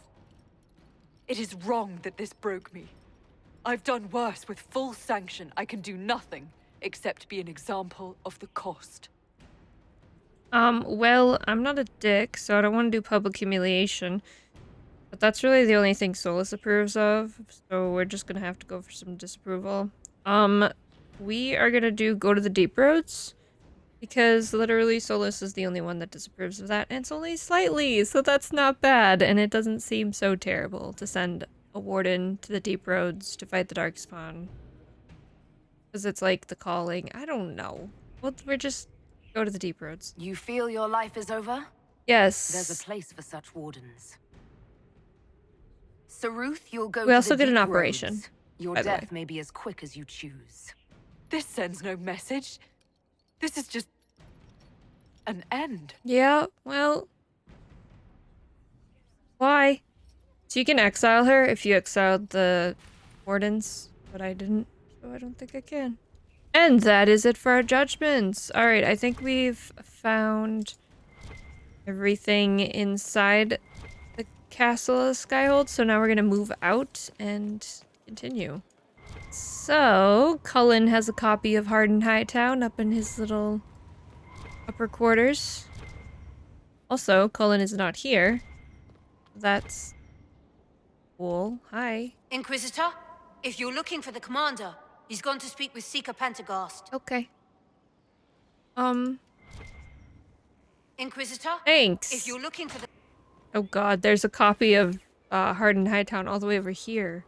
It is wrong that this broke me. I've done worse. With full sanction, I can do nothing except be an example of the cost. Well, I'm not a dick, so I don't want to do public humiliation. But that's really the only thing Solus approves of, so we're just gonna have to go for some disapproval. We are gonna go to the deep roads, because literally Solus is the only one that disapproves of that, and it's only slightly, so that's not bad, and it doesn't seem so terrible to send a warden to the deep roads to fight the Darkspawn. Because it's like the calling. I don't know. Well, we're just go to the deep roads. You feel your life is over? Yes. There's a place for such wardens. Sir Ruth, you'll go We to also the did an deep operation, roads. Your by the way. death may be as quick as you choose. This sends no message. This is just an end. Yeah, well... Why? So you can exile her if you exiled the wardens, but I didn't, so I don't think I can. And that is it for our judgments. Alright, I think we've found everything inside the castle of Skyhold, so now we're gonna move out and continue. So, Cullen has a copy of Hardened Hightown up in his little upper quarters. Also, Cullen is not here. That's cool. Hi. Inquisitor, if you're looking for the commander, he's gone to speak with Seeker Pentagast. Okay. Inquisitor? Thanks. If you're looking for the... Oh god, there's a copy of Hardened Hightown all the way over here.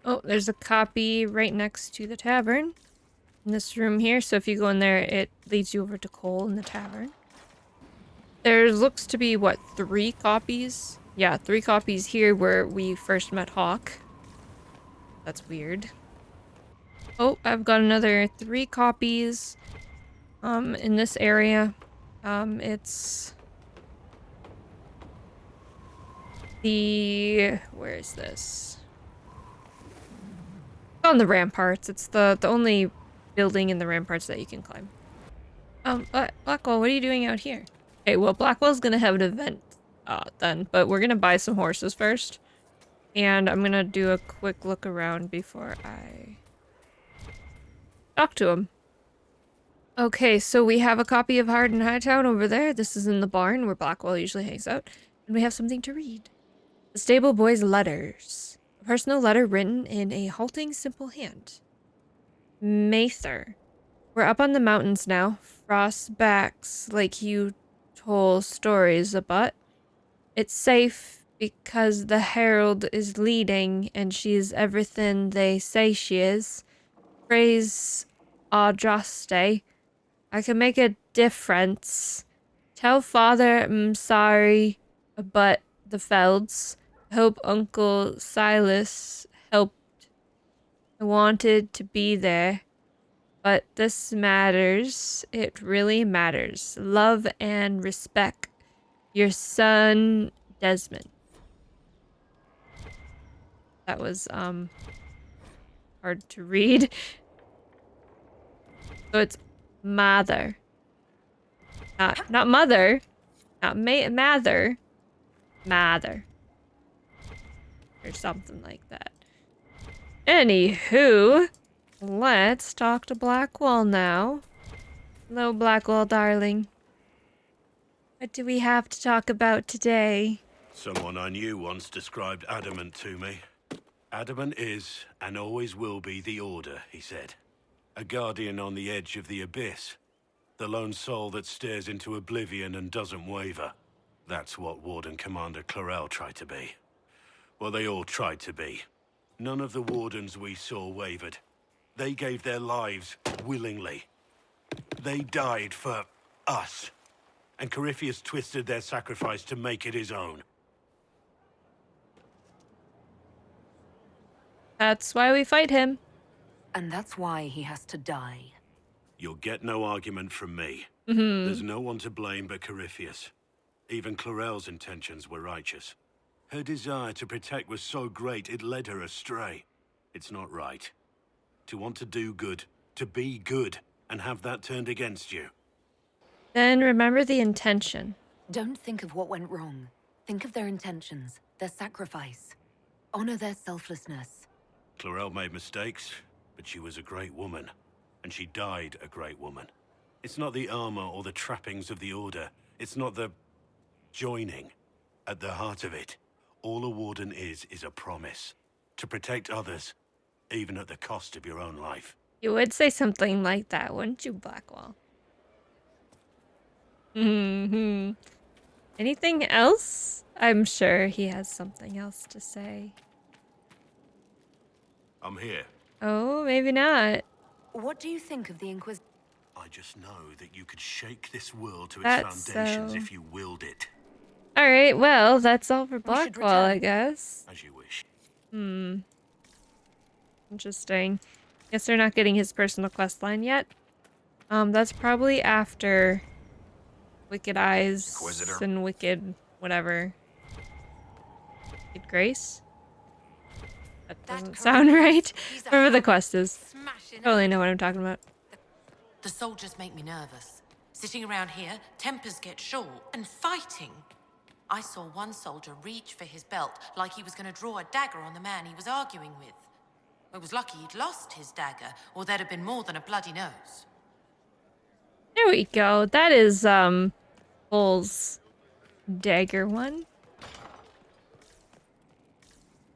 Oh, there's a copy right next to the tavern. In this room here, so if you go in there, it leads you over to Cole in the tavern. There looks to be, what, 3 copies? Yeah, 3 copies here where we first met Hawk. That's weird. Oh, I've got another 3 copies in this area. It's the... where is this? It's on the ramparts. It's the only building in the ramparts that you can climb. Blackwell, what are you doing out here? Okay, well, Blackwell's gonna have an event then, but we're gonna buy some horses first. And I'm gonna do a quick look around before I talk to him. Okay, so we have a copy of Hardened Hightown over there. This is in the barn where Blackwell usually hangs out. And we have something to read. The Stable Boy's Letters. A personal letter written in a halting, simple hand. Mather. We're up on the mountains now. Frost backs like you told stories about. It's safe because the Herald is leading and she's everything they say she is. Praise Audraste. I can make a difference. Tell Father I'm sorry about the Felds. Hope Uncle Silas helped. I wanted to be there. But this matters. It really matters. Love and respect. Your son, Desmond. That was, hard to read. So it's Mather. Not mother. Not Mather. Mather. Or something like that. Anywho, let's talk to Blackwall now. Hello, Blackwall, darling. What do we have to talk about today? Someone I knew once described Adamant to me. Adamant is, and always will be, the Order, he said. A guardian on the edge of the abyss. The lone soul that stares into oblivion and doesn't waver. That's what Warden Commander Clarel tried to be. Well, they all tried to be. None of the Wardens we saw wavered. They gave their lives willingly. They died for us. And Corypheus twisted their sacrifice to make it his own. That's why we fight him. And that's why he has to die. You'll get no argument from me. Mm-hmm. There's no one to blame but Corypheus. Even Clarel's intentions were righteous. Her desire to protect was so great it led her astray. It's not right. To want to do good, to be good, and have that turned against you. Then remember the intention. Don't think of what went wrong. Think of their intentions, their sacrifice. Honor their selflessness. Clarel made mistakes, but she was a great woman. And she died a great woman. It's not the armor or the trappings of the Order. It's not the joining. At the heart of it, all a Warden is a promise. To protect others, even at the cost of your own life. You would say something like that, wouldn't you, Blackwall? Mm-hmm. Anything else? I'm sure he has something else to say. I'm here. Oh, maybe not. What do you think of the Inquisition? I just know that you could shake this world to its That's foundations so... if you willed it. Alright, well, that's all for Blackwall, I guess. As you wish. Interesting. Guess they're not getting his personal quest line yet. That's probably after Wicked Eyes Inquisitor. and Wicked whatever. Wicked Grace? That doesn't sound right. Whatever the quest is. Totally know what I'm talking about. The soldiers make me nervous. Sitting around here, tempers get short, and fighting. I saw one soldier reach for his belt like he was going to draw a dagger on the man he was arguing with. It was lucky he'd lost his dagger, or there'd have been more than a bloody nose. There we go. That is, Bull's dagger one.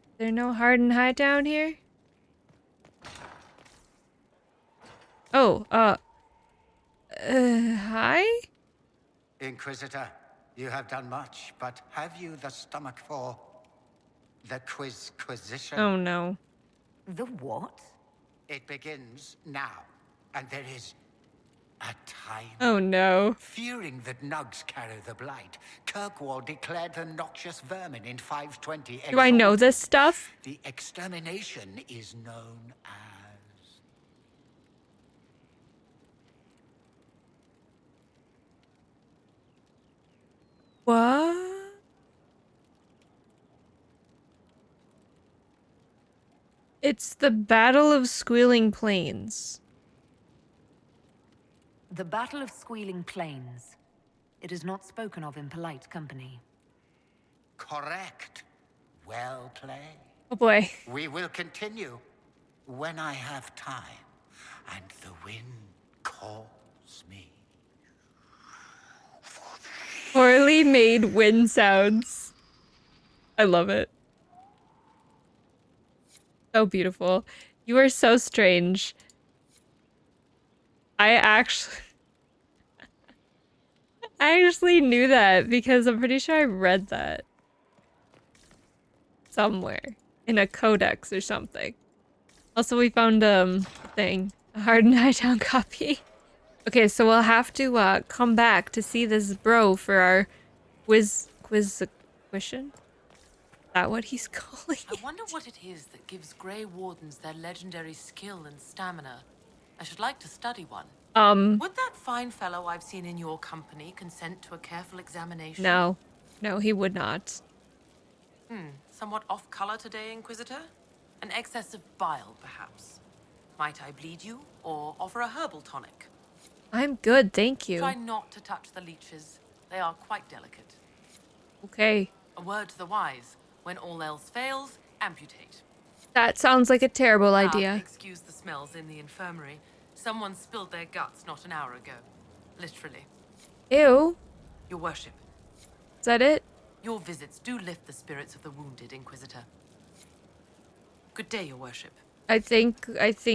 Is there no hardened Hightown here? Oh, hi? Inquisitor, you have done much, but have you the stomach for the Quizquisition? Oh no. The what? It begins now, and there is a time. Oh no. Fearing that nugs carry the blight, Kirkwall declared the noxious vermin in 520. Do I know this stuff? The extermination is known as... What? It's the Battle of Squealing Plains. The Battle of Squealing Plains. It is not spoken of in polite company. Correct. Well played. Oh boy. We will continue when I have time and the wind calls me. Poorly made wind sounds. I love it. So beautiful. You are so strange. I actually knew that because I'm pretty sure I read that somewhere in a codex or something. Also, we found a thing, a hardened Hightown copy. Okay, so we'll have to come back to see this bro for our Quizquisition. Is that what he's calling it? I wonder what it is that gives Grey Wardens their legendary skill and stamina. I should like to study one. Would that fine fellow I've seen in your company consent to a careful examination? No. No, he would not. Somewhat off color today, Inquisitor? An excess of bile, perhaps. Might I bleed you, or offer a herbal tonic? I'm good, thank you. Try not to touch the leeches. They are quite delicate. Okay. A word to the wise. When all else fails, amputate. That sounds like a terrible Ah, idea. excuse the smells in the infirmary. Someone spilled their guts not an hour ago. Literally. Ew. Your worship. Is that it? Your visits do lift the spirits of the wounded, Inquisitor. Good day, your worship. I think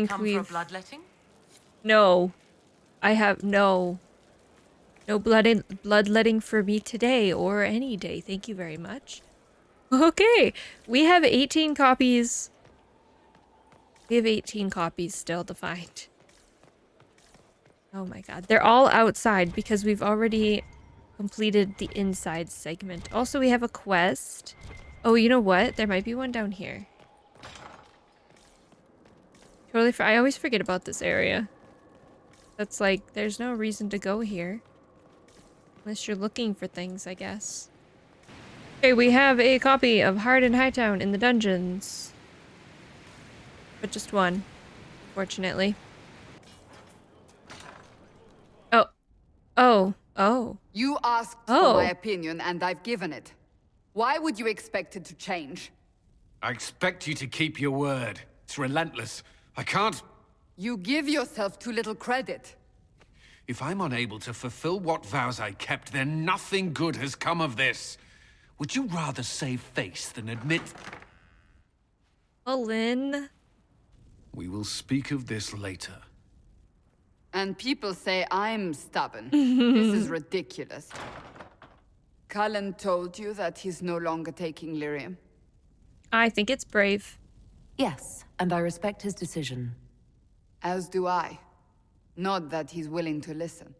Come we've... for a bloodletting? No. I have no bloodletting for me today or any day. Thank you very much. Okay. We have 18 copies. We have 18 copies still to find. Oh my god. They're all outside because we've already completed the inside segment. Also, we have a quest. Oh, you know what? There might be one down here. Totally. I always forget about this area. That's like, there's no reason to go here. Unless you're looking for things, I guess. Okay, we have a copy of Hard in Hightown in the dungeons. But just one, fortunately. Oh. Oh. Oh. You asked for my opinion, and I've given it. Why would you expect it to change? I expect you to keep your word. It's relentless. I can't... You give yourself too little credit. If I'm unable to fulfill what vows I kept, then nothing good has come of this. Would you rather save face than admit... Cullen. We will speak of this later. And people say I'm stubborn. This is ridiculous. Cullen told you that he's no longer taking lyrium. I think it's brave. Yes, and I respect his decision. As do I. Not that he's willing to listen.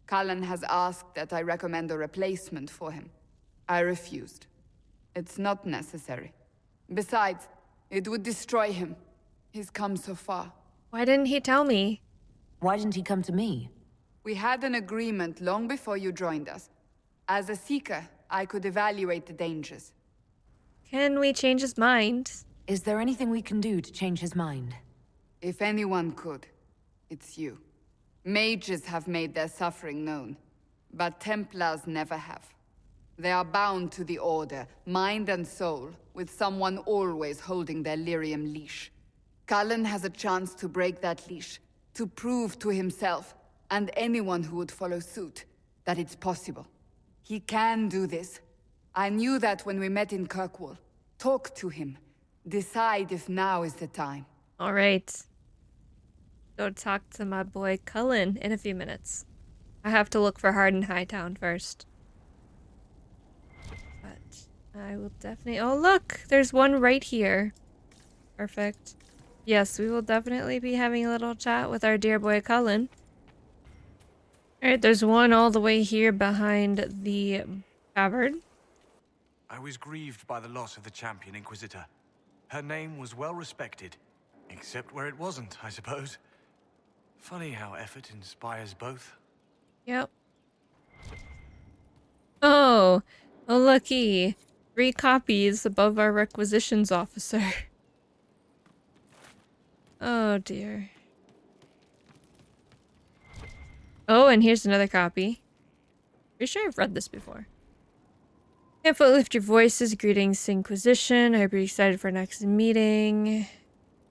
Cullen has asked that I recommend a replacement for him. I refused. It's not necessary. Besides, it would destroy him. He's come so far. Why didn't he tell me? Why didn't he come to me? We had an agreement long before you joined us. As a Seeker, I could evaluate the dangers. Can we change his mind? Is there anything we can do to change his mind? If anyone could, it's you. Mages have made their suffering known, but Templars never have. They are bound to the Order, mind and soul, with someone always holding their lyrium leash. Cullen has a chance to break that leash, to prove to himself, and anyone who would follow suit, that it's possible. He can do this. I knew that when we met in Kirkwall. Talk to him. Decide if now is the time. All right. Go talk to my boy Cullen in a few minutes. I have to look for Hard in Hightown first. But I will definitely... Oh, look! There's one right here. Perfect. Yes, we will definitely be having a little chat with our dear boy Cullen. Alright, there's one all the way here behind the cavern. I was grieved by the loss of the champion Inquisitor. Her name was well respected, except where it wasn't, I suppose. Funny how effort inspires both. Yep. Oh, looky. 3 copies above our requisitions officer. Oh dear. Oh, and here's another copy. Pretty sure I've read this before. Can't lift your voices. Greetings, Inquisition. I hope you're excited for our next meeting.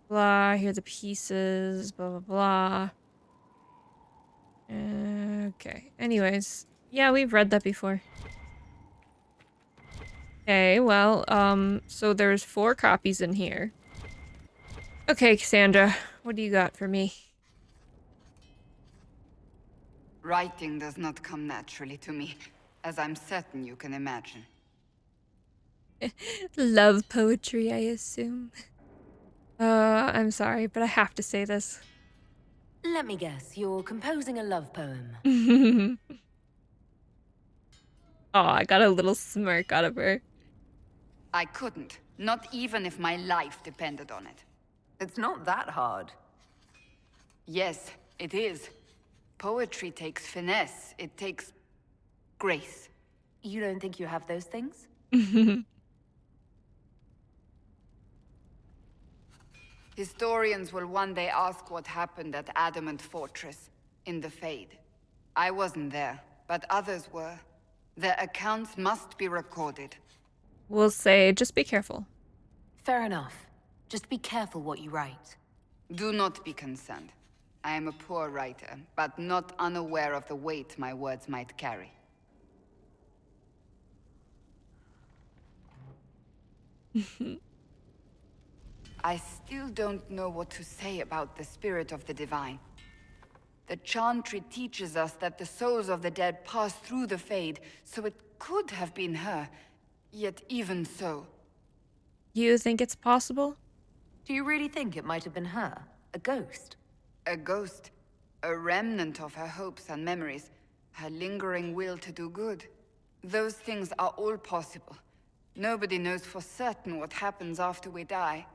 Blah. Here are the pieces. Blah, blah, blah. Okay. Anyways. Yeah, we've read that before. Okay, well, so there's 4 copies in here. Okay, Cassandra. What do you got for me? Writing does not come naturally to me, as I'm certain you can imagine. Love poetry, I assume. I'm sorry, but I have to say this. Let me guess, you're composing a love poem. Oh, I got a little smirk out of her. I couldn't, not even if my life depended on it. It's not that hard. Yes, it is. Poetry takes finesse, it takes grace. You don't think you have those things? Historians will one day ask what happened at Adamant Fortress, in the Fade. I wasn't there, but others were. Their accounts must be recorded. We'll say, just be careful. Fair enough. Just be careful what you write. Do not be concerned. I am a poor writer, but not unaware of the weight my words might carry. I still don't know what to say about the spirit of the divine. The Chantry teaches us that the souls of the dead pass through the Fade, so it could have been her. Yet even so... You think it's possible? Do you really think it might have been her? A ghost? A ghost. A remnant of her hopes and memories. Her lingering will to do good. Those things are all possible. Nobody knows for certain what happens after we die.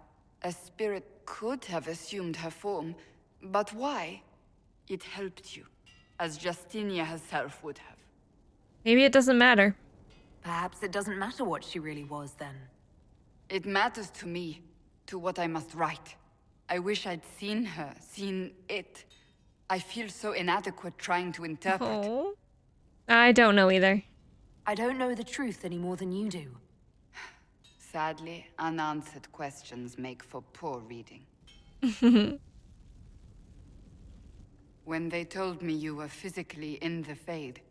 A spirit could have assumed her form, but why? It helped you, as Justinia herself would have. Maybe it doesn't matter. Perhaps it doesn't matter what she really was then. It matters to me, to what I must write. I wish I'd seen her, seen it. I feel so inadequate trying to interpret. Oh. I don't know either. I don't know the truth any more than you do. Sadly, unanswered questions make for poor reading. When they told me you were physically in the Fade,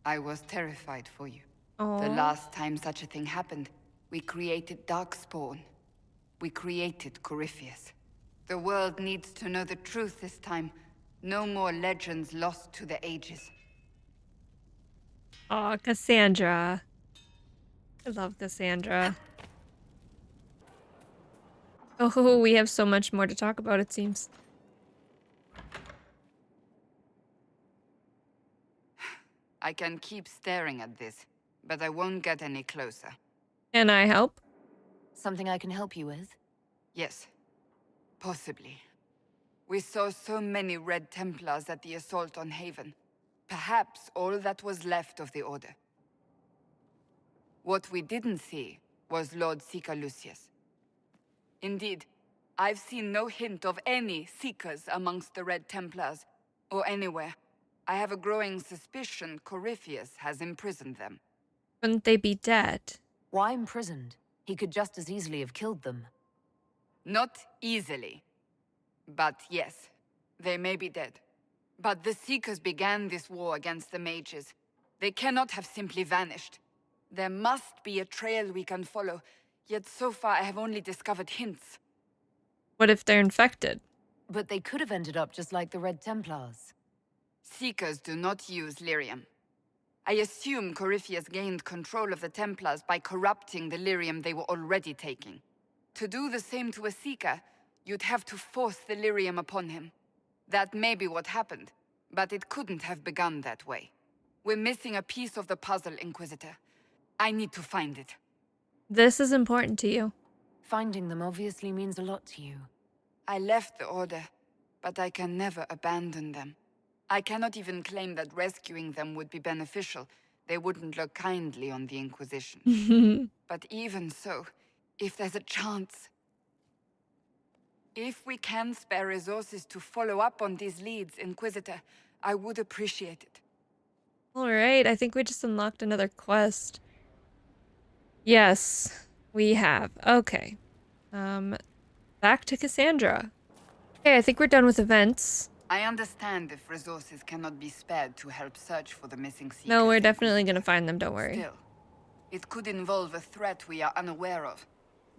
I was terrified for you. Aww. The last time such a thing happened, we created Darkspawn. We created Corypheus. The world needs to know the truth this time. No more legends lost to the ages. Aw, Cassandra. I love Cassandra. Oh, we have so much more to talk about, it seems. I can keep staring at this, but I won't get any closer. Can I help? Something I can help you with? Yes. Possibly. We saw so many Red Templars at the assault on Haven. Perhaps all that was left of the Order. What we didn't see was Lord Seeker Lucius. Indeed, I've seen no hint of any Seekers amongst the Red Templars, or anywhere. I have a growing suspicion Corypheus has imprisoned them. Wouldn't they be dead? Why imprisoned? He could just as easily have killed them. Not easily. But yes, they may be dead. But the Seekers began this war against the mages. They cannot have simply vanished. There must be a trail we can follow, yet so far I have only discovered hints. What if they're infected? But they could have ended up just like the Red Templars. Seekers do not use lyrium. I assume Corypheus gained control of the Templars by corrupting the lyrium they were already taking. To do the same to a Seeker, you'd have to force the lyrium upon him. That may be what happened, but it couldn't have begun that way. We're missing a piece of the puzzle, Inquisitor. I need to find it. This is important to you. Finding them obviously means a lot to you. I left the Order, but I can never abandon them. I cannot even claim that rescuing them would be beneficial. They wouldn't look kindly on the Inquisition. But even so, if there's a chance... If we can spare resources to follow up on these leads, Inquisitor, I would appreciate it. Alright, I think we just unlocked another quest. Yes, we have. Okay. Back to Cassandra. Okay, I think we're done with events. I understand if resources cannot be spared to help search for the missing Seekers. No, we're definitely gonna find them, don't worry. Still, it could involve a threat we are unaware of.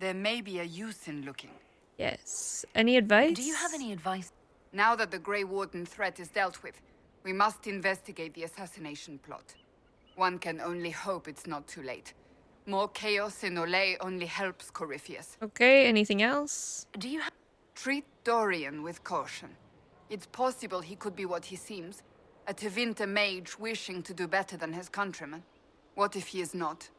There may be a use in looking. Yes. Any advice? Do you have any advice? Now that the Grey Warden threat is dealt with, we must investigate the assassination plot. One can only hope it's not too late. More chaos in Olay only helps Corypheus. Okay, anything else? Do you Treat Dorian with caution. It's possible he could be what he seems. A Tevinter mage wishing to do better than his countrymen. What if he is not?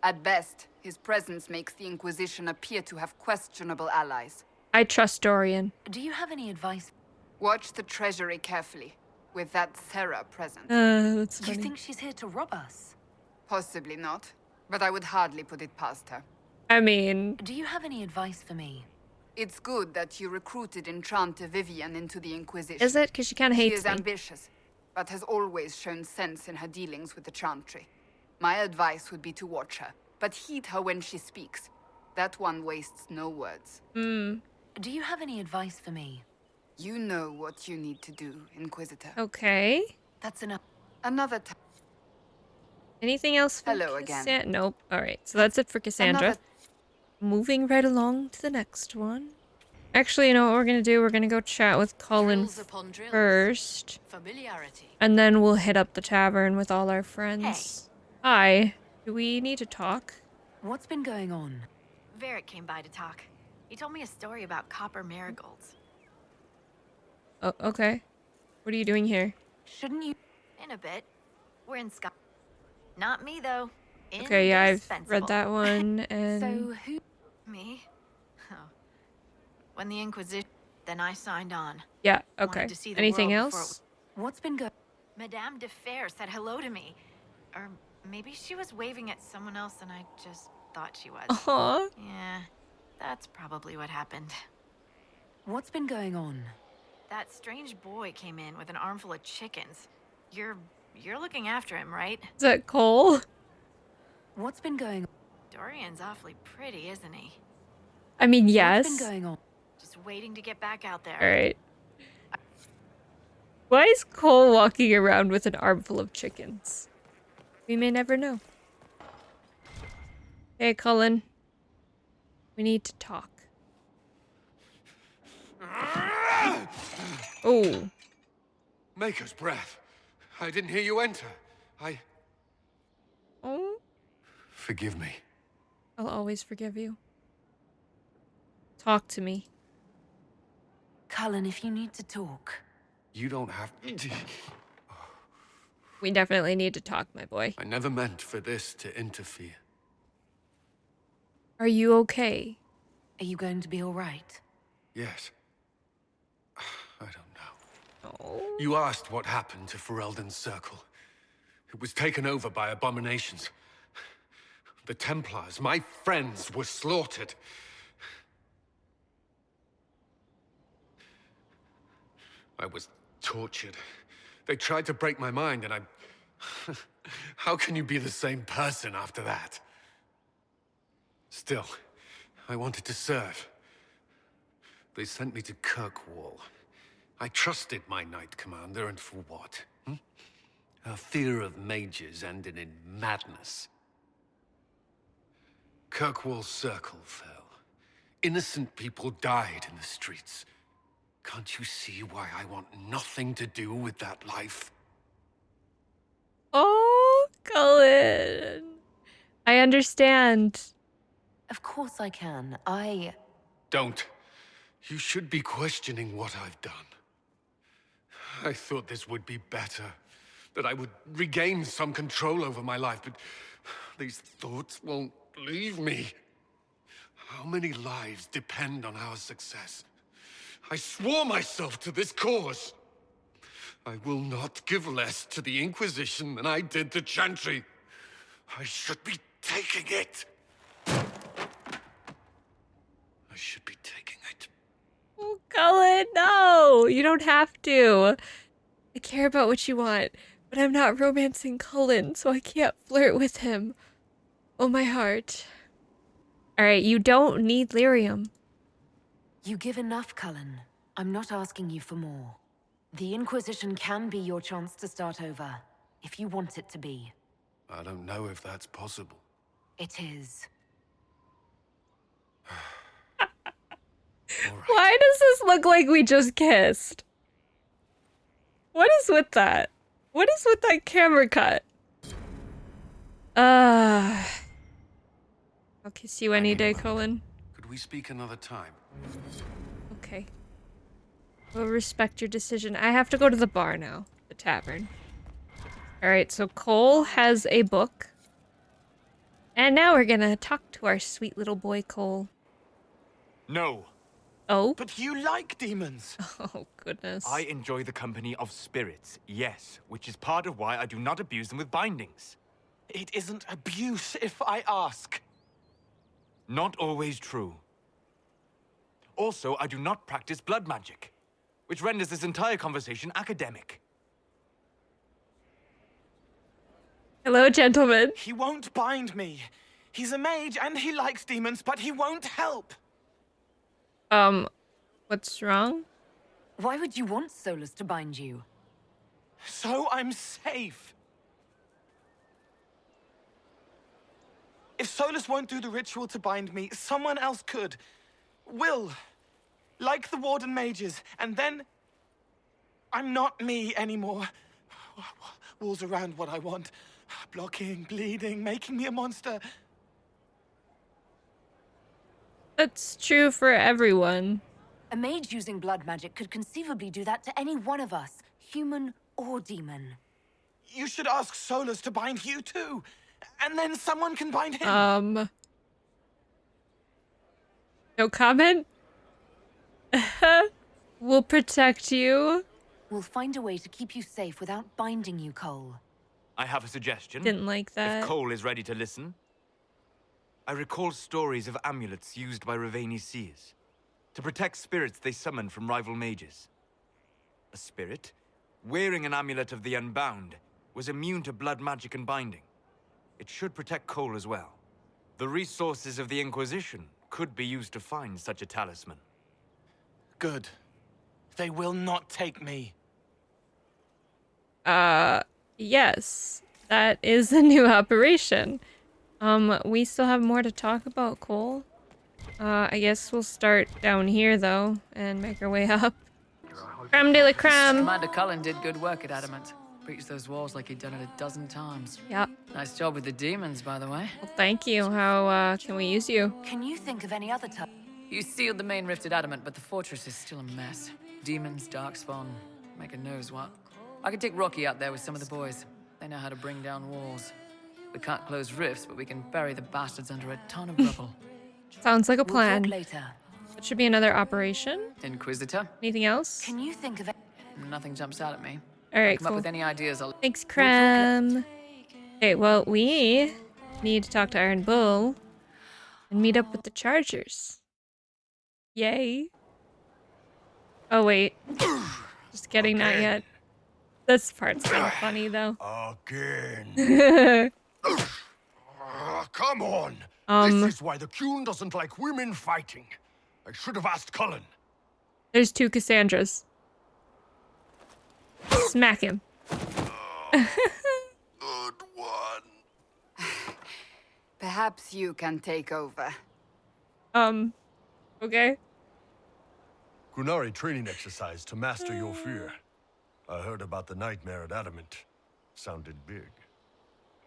At best, his presence makes the Inquisition appear to have questionable allies. I trust Dorian. Do you have any advice? Watch the treasury carefully, with that Sarah present. That's funny. You think she's here to rob us? Possibly not, but I would hardly put it past her. I mean... Do you have any advice for me? It's good that you recruited Enchanter Vivian into the Inquisition. Is it? Because she kind of hates me. She is ambitious, but has always shown sense in her dealings with the Chantry. My advice would be to watch her, but heed her when she speaks. That one wastes no words. Do you have any advice for me? You know what you need to do, Inquisitor. Okay. That's enough. Another time. Anything else for Hello again. Nope. Alright, so that's it for Cassandra. Moving right along to the next one. Actually, you know what we're gonna do? We're gonna go chat with Cullen first. Familiarity. And then we'll hit up the tavern with all our friends. Hi. Do we need to talk? What's been going on? Varric came by to talk. He told me a story about copper marigolds. Oh, okay. What are you doing here? Shouldn't you? In a bit. We're in Sky. Not me, though. Okay, yeah, I've Indispensable. read that one, and... So who? Me? Oh. When the Inquisition, then I signed on. Yeah, Wanted okay. to see the Anything world before else? What's been going? Madame de Fer said hello to me. Or maybe she was waving at someone else and I just thought she was. Aww. Yeah, that's probably what happened. What's been going on? That strange boy came in with an armful of chickens. You're looking after him, right? Is that Cole? What's been going on? Dorian's awfully pretty, isn't he? I mean, yes. What's been going on? Just waiting to get back out there. Alright. Why is Cole walking around with an armful of chickens? We may never know. Hey, Cullen. We need to talk. Oh. Maker's breath. I didn't hear you enter. Oh. Forgive me. I'll always forgive you. Talk to me. Cullen, if you need to talk. You don't have to. We definitely need to talk, my boy. I never meant for this to interfere. Are you okay? Are you going to be all right? Yes. I don't know. Oh. You asked what happened to Ferelden's Circle. It was taken over by abominations. The Templars, my friends, were slaughtered. I was tortured. They tried to break my mind, and I... How can you be the same person after that? Still, I wanted to serve. They sent me to Kirkwall. I trusted my Knight Commander, and for what? Her fear of mages ended in madness. Kirkwall Circle fell. Innocent people died in the streets. Can't you see why I want nothing to do with that life? Oh, Cullen. I understand. Of course I can. Don't. You should be questioning what I've done. I thought this would be better. That I would regain some control over my life, but these thoughts won't leave me. How many lives depend on our success? I swore myself to this cause. I will not give less to the Inquisition than I did to Chantry. I should be taking it. I should be taking it. Oh, Cullen, no! You don't have to. I care about what you want, but I'm not romancing Cullen, so I can't flirt with him. Oh, my heart. Alright, you don't need lyrium. You give enough, Cullen. I'm not asking you for more. The Inquisition can be your chance to start over, if you want it to be. I don't know if that's possible. It is. Why does this look like we just kissed? What is with that? What is with that camera cut? I'll kiss you any day, Cullen. Could we speak another time? Okay. We'll respect your decision. I have to go to the bar now. The tavern. Alright, so Cole has a book. And now we're gonna talk to our sweet little boy, Cole. No. Oh? But you like demons! Oh, goodness. I enjoy the company of spirits, yes, which is part of why I do not abuse them with bindings. It isn't abuse if I ask. Not always true. Also, I do not practice blood magic, which renders this entire conversation academic. Hello, gentlemen. He won't bind me. He's a mage and he likes demons, but he won't help. What's wrong? Why would you want Solus to bind you? So I'm safe. If Solus won't do the ritual to bind me, someone else could. Will. Like the Warden mages. And then I'm not me anymore. Walls around what I want. Blocking, bleeding, making me a monster. That's true for everyone. A mage using blood magic could conceivably do that to any one of us, human or demon. You should ask Solus to bind you too. And then someone can bind him. No comment? We'll protect you. We'll find a way to keep you safe without binding you, Cole. I have a suggestion. Didn't like that. If Cole is ready to listen. I recall stories of amulets used by Raveni seers to protect spirits they summon from rival mages. A spirit, wearing an amulet of the Unbound, was immune to blood magic and binding. It should protect Cole as well. The resources of the Inquisition could be used to find such a talisman. Good. They will not take me. Yes. That is a new operation. We still have more to talk about, Cole. I guess we'll start down here, though, and make our way up. Creme de la creme! Commander Cullen did good work at Adamant. Breached those walls like he'd done it a dozen times. Yep. Nice job with the demons, by the way. Well, thank you. How, can we use you? Can you think of any other time? You sealed the main rift at Adamant, but the fortress is still a mess. Demons, Darkspawn, maker knows what. I could take Rocky out there with some of the boys. They know how to bring down walls. We can't close rifts, but we can bury the bastards under a ton of rubble. Sounds like a plan. We'll talk later. That should be another operation. Inquisitor? Anything else? Can you think of it? Nothing jumps out at me. Alright, Come cool. up with any ideas, I'll... Thanks, Creme. Okay, well, we need to talk to Iron Bull and meet up with the Chargers. Yay. Oh, wait. Just kidding, not yet. This part's kind of funny, though. Again. Come on. This is why the Qun doesn't like women fighting. I should have asked Cullen. There's two Cassandras. Smack him. Good one. Perhaps you can take over. Okay. Qunari training exercise to master your fear. I heard about the nightmare at Adamant. Sounded big.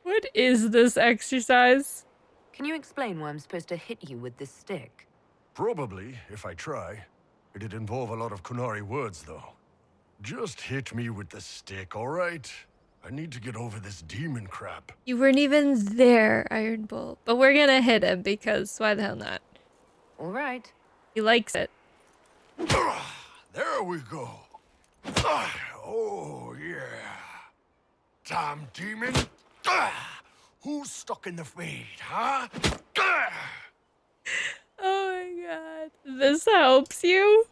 What is this exercise? Can you explain why I'm supposed to hit you with this stick? Probably, if I try. It'd involve a lot of Qunari words, though. Just hit me with the stick, all right? I need to get over this demon crap. You weren't even there, Iron Bull. But we're gonna hit him because why the hell not? All right. He likes it. There we go. Oh, yeah. Damn demon. Who's stuck in the fade, huh? Oh my god. This helps you?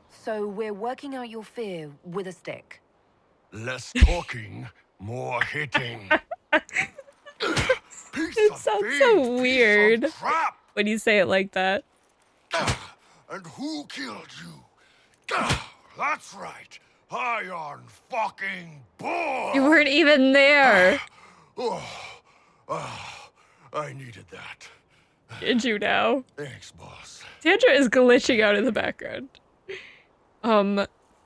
So we're working out your fear with a stick. Less talking, more hitting. It sounds so weird when you say it like that. And who killed you? That's right. Iron fucking Bull! You weren't even there. I needed that. Did you now? Thanks, boss. Sandra is glitching out in the background.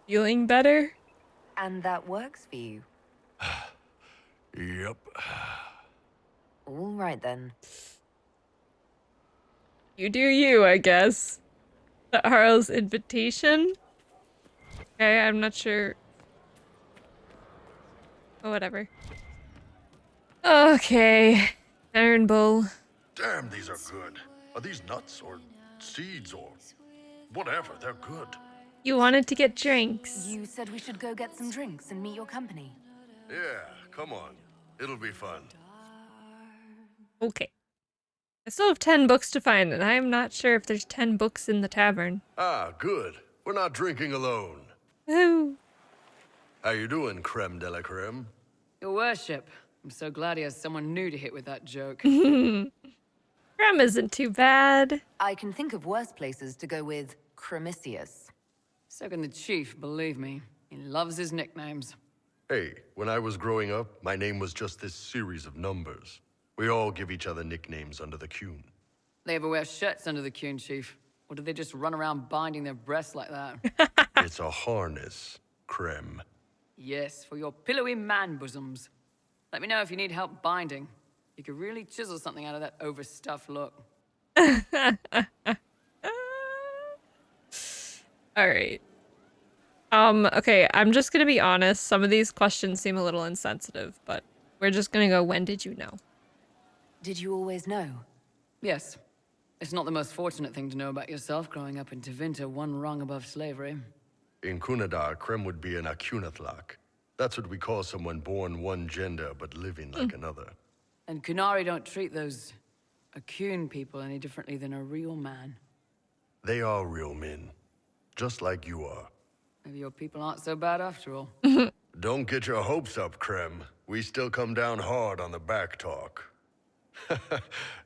Feeling better? And that works for you? Yep. All right, then. You do you, I guess. The Harl's invitation? Okay, I'm not sure. Oh, whatever. Okay. Iron Bull. Damn, these are good. Are these nuts or seeds or whatever? They're good. You wanted to get drinks. You said we should go get some drinks and meet your company. Yeah, come on. It'll be fun. Okay. I still have 10 books to find, and I'm not sure if there's 10 books in the tavern. Ah, good. We're not drinking alone. Ooh. How you doing, creme de la creme? Your worship. I'm so glad he has someone new to hit with that joke. Crem isn't too bad. I can think of worse places to go with Cremisius. So can the chief, believe me. He loves his nicknames. Hey, when I was growing up, my name was just this series of numbers. We all give each other nicknames under the Qun. They ever wear shirts under the Qun, chief? Or do they just run around binding their breasts like that? It's a harness, Crem. Yes, for your pillowy man bosoms. Let me know if you need help binding. You could really chisel something out of that overstuffed look. Alright. Okay, I'm just gonna be honest. Some of these questions seem a little insensitive, but we're just gonna go, when did you know? Did you always know? Yes. It's not the most fortunate thing to know about yourself growing up in Tevinter, one rung above slavery. In Kunadar, Crem would be an Akunathlak. That's what we call someone born one gender but living like another. And Kunari don't treat those Akun people any differently than a real man. They are real men, just like you are. Maybe your people aren't so bad after all. Don't get your hopes up, Crem. We still come down hard on the back talk.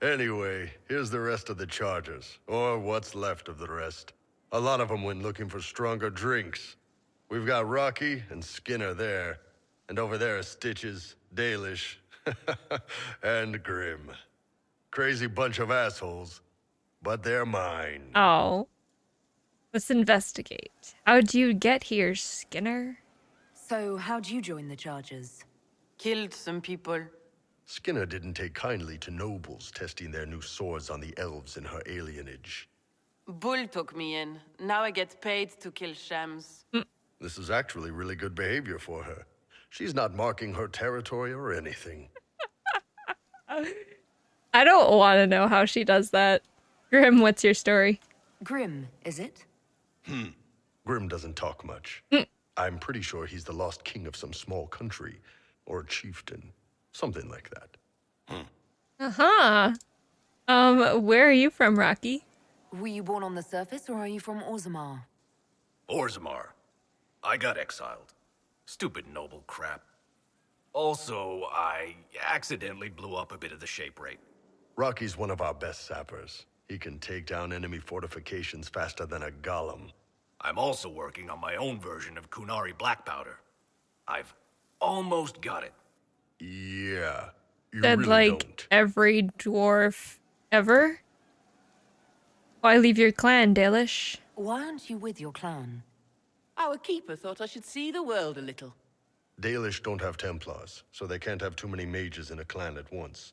Anyway, here's the rest of the charges, or what's left of the rest. A lot of them went looking for stronger drinks. We've got Rocky and Skinner there, and over there are Stitches, Dalish, and Grim. Crazy bunch of assholes, but they're mine. Oh. Let's investigate. How'd you get here, Skinner? So, how'd you join the charges? Killed some people. Skinner didn't take kindly to nobles testing their new swords on the elves in her alienage. Bull took me in. Now I get paid to kill shams. This is actually really good behavior for her. She's not marking her territory or anything. I don't want to know how she does that. Grim, what's your story? Grim, is it? Grim doesn't talk much. I'm pretty sure he's the lost king of some small country, or a chieftain. Something like that. Uh-huh. Where are you from, Rocky? Were you born on the surface, or are you from Orzammar? Orzammar. I got exiled. Stupid noble crap. Also, I accidentally blew up a bit of the shape rate. Rocky's one of our best sappers. He can take down enemy fortifications faster than a golem. I'm also working on my own version of Kunari black powder. I've almost got it. Yeah, you Said really like don't. every dwarf ever? Why leave your clan, Dalish? Why aren't you with your clan? Our keeper thought I should see the world a little. Dalish don't have Templars, so they can't have too many mages in a clan at once.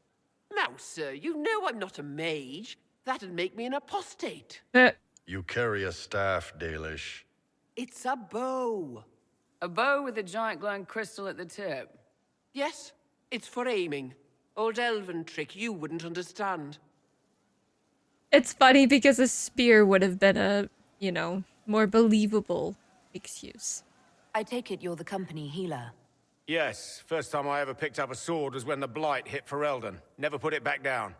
Now, sir, you know I'm not a mage. That'd make me an apostate. You carry a staff, Dalish. It's a bow. A bow with a giant glowing crystal at the tip. Yes, it's for aiming. Old elven trick you wouldn't understand. It's funny because a spear would have been a, you know, more believable excuse. I take it you're the company healer. Yes, first time I ever picked up a sword was when the Blight hit Ferelden. Never put it back down.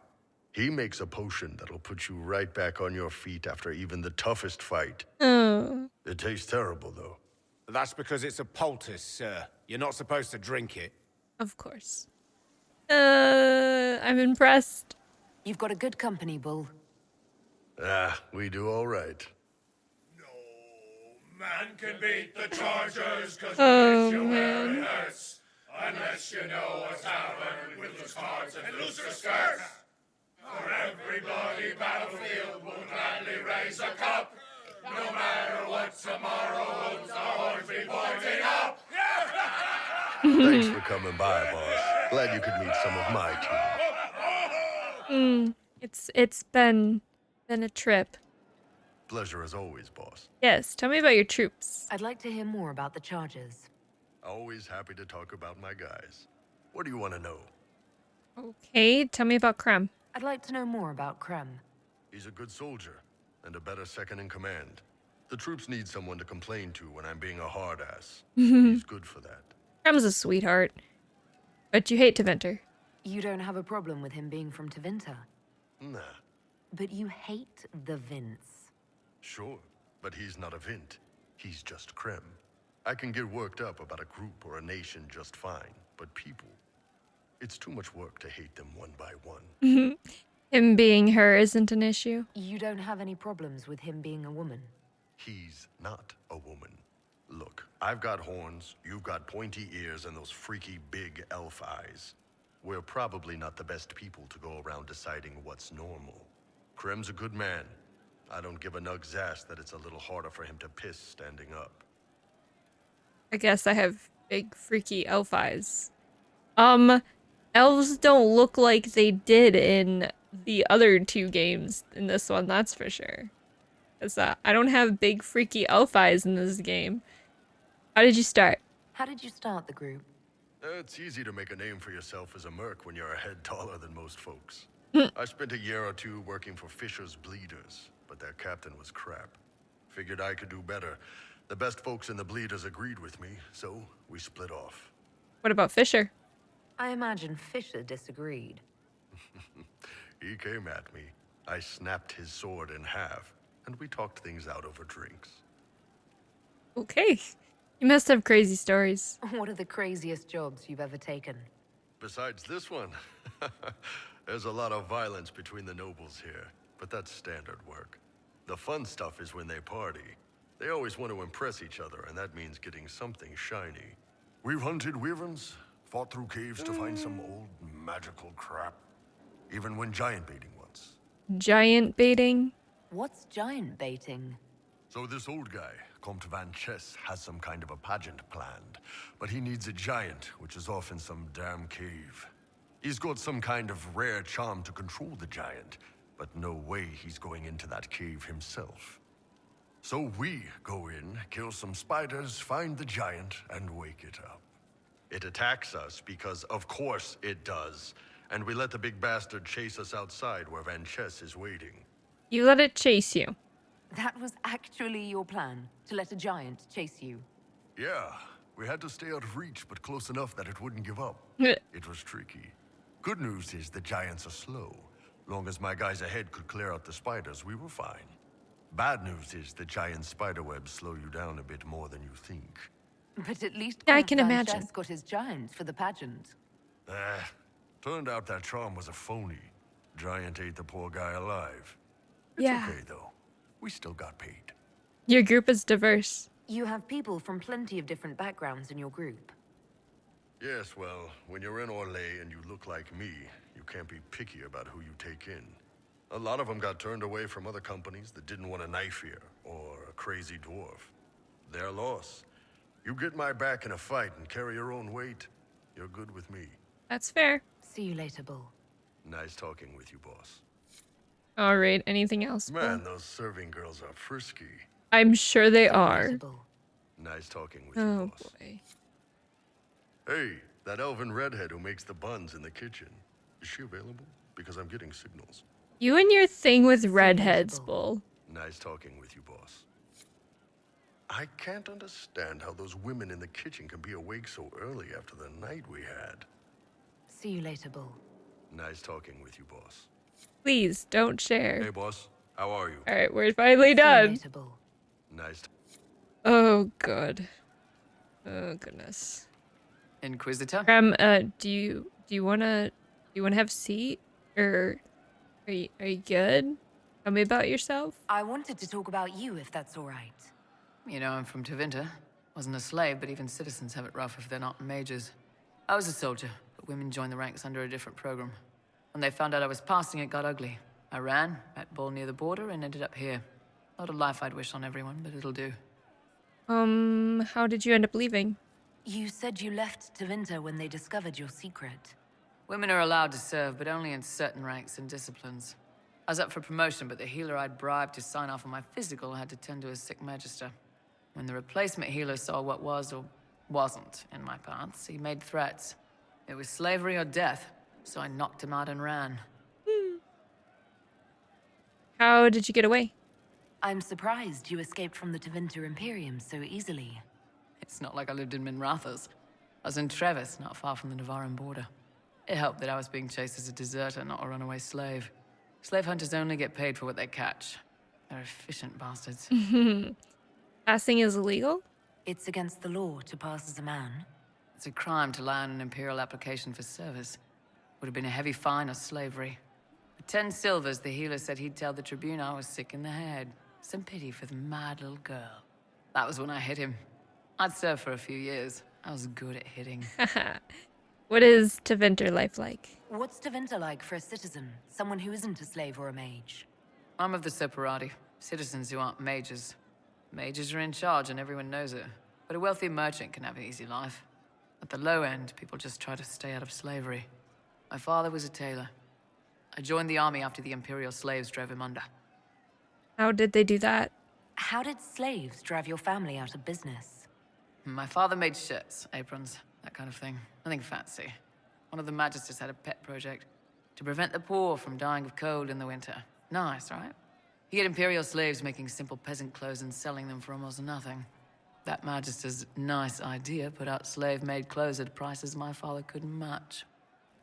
He makes a potion that'll put you right back on your feet after even the toughest fight. Oh. It tastes terrible, though. That's because it's a poultice, sir. You're not supposed to drink it. Of course. I'm impressed. You've got a good company, Bull. Ah, we do all right. Man can beat the chargers, cause Oh, we you where man. it hurts. Unless you know a tavern with loose cards and looser skirts. For every bloody battlefield will gladly raise a cup. No matter what tomorrow holds, our horns be pointing up. Thanks for coming by, boss. Glad you could meet some of my team. It's been a trip. Pleasure as always, boss. Yes, tell me about your troops. I'd like to hear more about the charges. Always happy to talk about my guys. What do you want to know? Okay, tell me about Krem. I'd like to know more about Krem. He's a good soldier, and a better second in command. The troops need someone to complain to when I'm being a hard ass. He's good for that. Krem's a sweetheart. But you hate Tevinter. You don't have a problem with him being from Tevinter. Nah, But you hate the Vince. sure, but he's not a Vint. He's just Krem. I can get worked up about a group or a nation just fine, but people, it's too much work to hate them one by one. Him being her isn't an issue. You don't have any problems with him being a woman? He's not a woman. Look, I've got horns, you've got pointy ears, and those freaky big elf eyes. We're probably not the best people to go around deciding what's normal. Krem's a good man. I don't give a nug's ass that it's a little harder for him to piss standing up. I guess I have big freaky elf eyes. Elves don't look like they did in the other 2 games in this one, that's for sure. 'Cause I don't have big freaky elf eyes in this game. How did you start? How did you start the group? It's easy to make a name for yourself as a merc when you're a head taller than most folks. I spent a year or 2 working for Fisher's Bleeders, but their captain was crap. Figured I could do better. The best folks in the Bleeders agreed with me, so we split off. What about Fisher? I imagine Fisher disagreed. He came at me. I snapped his sword in half, and we talked things out over drinks. Okay. You must have crazy stories. What are the craziest jobs you've ever taken? Besides this one, there's a lot of violence between the nobles here, but that's standard work. The fun stuff is when they party. They always want to impress each other, and that means getting something shiny. We've hunted wyverns, fought through caves to find some old magical crap. Even went giant baiting once. Giant baiting? What's giant baiting? So this old guy, Comte Van Chess, has some kind of a pageant planned, but he needs a giant, which is off in some damn cave. He's got some kind of rare charm to control the giant, but no way he's going into that cave himself. So we go in, kill some spiders, find the giant, and wake it up. It attacks us because, of course, it does, and we let the big bastard chase us outside where Van Chess is waiting. You let it chase you. That was actually your plan, to let a giant chase you? Yeah, we had to stay out of reach, but close enough that it wouldn't give up. It was tricky. Good news is the giants are slow. Long as my guys ahead could clear out the spiders, we were fine. Bad news is the giant spiderwebs slow you down a bit more than you think. But at least I can Van imagine. Chess got his giant for the pageant. Turned out that charm was a phony. Giant ate the poor guy alive. It's Yeah. okay, though. We still got paid. Your group is diverse. You have people from plenty of different backgrounds in your group. Yes, well, when you're in Orlais and you look like me, you can't be picky about who you take in. A lot of them got turned away from other companies that didn't want a knife here, or a crazy dwarf. Their loss. You get my back in a fight and carry your own weight, you're good with me. That's fair. See you later, Bull. Nice talking with you, boss. All right, anything else? Man, those serving girls are frisky. I'm sure they are. Nice talking with you, Oh boss. boy. Hey, that elven redhead who makes the buns in the kitchen. Is she available? Because I'm getting signals. You and your thing with redheads, Bull. Nice talking with you, boss. I can't understand how those women in the kitchen can be awake so early after the night we had. See you later, Bull. Nice talking with you, boss. Please, don't share. Hey, boss. How are you? All right, we're finally done. Nice. Oh, good. Oh, goodness. Inquisitor? Do you wanna have a seat, or are you good? Tell me about yourself. I wanted to talk about you, if that's all right. You know, I'm from Tevinter. Wasn't a slave, but even citizens have it rough if they're not mages. I was a soldier, but women joined the ranks under a different program. When they found out I was passing, it got ugly. I ran, met Bull near the border, and ended up here. Not a life I'd wish on everyone, but it'll do. How did you end up leaving? You said you left Tevinter when they discovered your secret. Women are allowed to serve, but only in certain ranks and disciplines. I was up for promotion, but the healer I'd bribed to sign off on my physical had to tend to a sick magister. When the replacement healer saw what was or wasn't in my paths, he made threats. It was slavery or death, so I knocked him out and ran. How did you get away? I'm surprised you escaped from the Tevinter Imperium so easily. It's not like I lived in Minrathas. I was in Trevis, not far from the Navarran border. It helped that I was being chased as a deserter, not a runaway slave. Slave hunters only get paid for what they catch. They're efficient bastards. Passing is illegal? It's against the law to pass as a man. It's a crime to lie on an Imperial application for service. Would have been a heavy fine or slavery. For 10 silvers, the healer said he'd tell the Tribune I was sick in the head. Some pity for the mad little girl. That was when I hit him. I'd served for a few years. I was good at hitting. What is Tevinter life like? What's Tevinter like for a citizen? Someone who isn't a slave or a mage? I'm of the Separati. Citizens who aren't mages. Mages are in charge and everyone knows it. But a wealthy merchant can have an easy life. At the low end, people just try to stay out of slavery. My father was a tailor. I joined the army after the Imperial slaves drove him under. How did they do that? How did slaves drive your family out of business? My father made shirts, aprons, that kind of thing. Nothing fancy. One of the magisters had a pet project to prevent the poor from dying of cold in the winter. Nice, right? He had Imperial slaves making simple peasant clothes and selling them for almost nothing. That magister's nice idea put out slave-made clothes at prices my father couldn't match.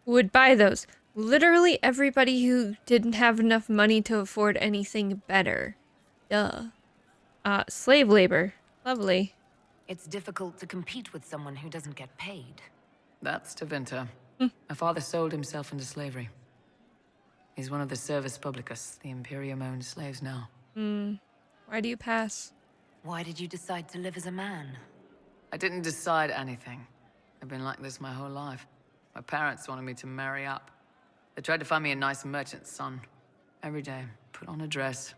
Would buy those. Literally everybody who didn't have enough money to afford anything better. Duh. Slave labor. Lovely. It's difficult to compete with someone who doesn't get paid. That's Tevinter. My father sold himself into slavery. He's one of the Servus Publicus, the Imperium-owned slaves now. Why do you pass? Why did you decide to live as a man? I didn't decide anything. I've been like this my whole life. My parents wanted me to marry up. They tried to find me a nice merchant's son. Every day, put on a dress,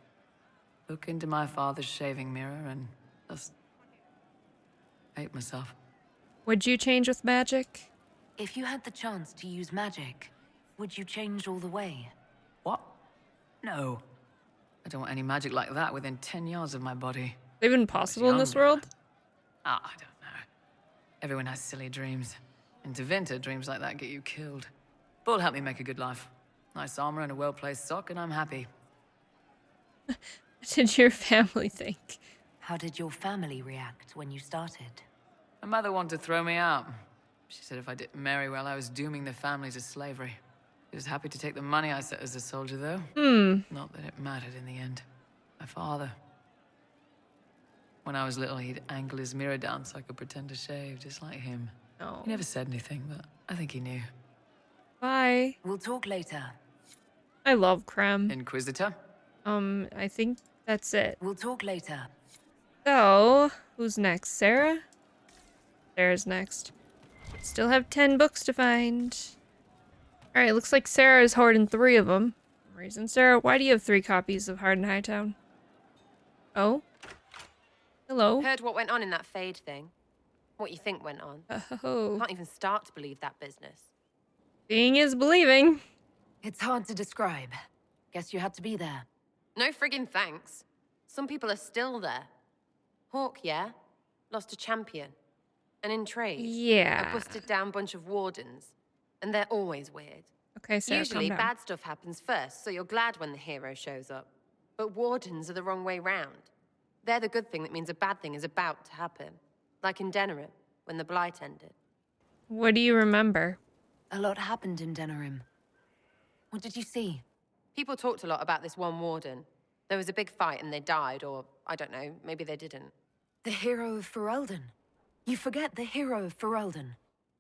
look into my father's shaving mirror, and just hate myself. Would you change with magic? If you had the chance to use magic, would you change all the way? What? No. I don't want any magic like that within 10 yards of my body. Even possible in this world? I don't know. Everyone has silly dreams. In Tevinter, dreams like that get you killed. Bull helped me make a good life. Nice armor and a well-placed sock, and I'm happy. What did your family think? How did your family react when you started? My mother wanted to throw me out. She said if I didn't marry well, I was dooming the family to slavery. She was happy to take the money I set as a soldier, though. Not that it mattered in the end. My father. When I was little, he'd angle his mirror down so I could pretend to shave, just like him. Oh. He never said anything, but I think he knew. Bye. We'll talk later. I love Krem. Inquisitor? I think that's it. We'll talk later. So, who's next? Sarah? Sarah's next. Still have 10 books to find. Alright, looks like Sarah is hoarding 3 of them. For some reason. Sarah, why do you have 3 copies of Hard in Hightown? Oh? Hello? Heard what went on in that Fade thing. What you think went on. Oh. Can't even start to believe that business. Seeing is believing. It's hard to describe. Guess you had to be there. No friggin' thanks. Some people are still there. Hawk, yeah? Lost a champion. And in trade, Yeah. a busted down bunch of wardens. And they're always weird. Okay, Sarah, Usually, calm down. bad stuff happens first, so you're glad when the hero shows up. But wardens are the wrong way round. They're the good thing that means a bad thing is about to happen. Like in Denerim, when the Blight ended. What do you remember? A lot happened in Denerim. What did you see? People talked a lot about this one warden. There was a big fight and they died, or, I don't know, maybe they didn't. The hero of Ferelden. You forget the hero of Ferelden.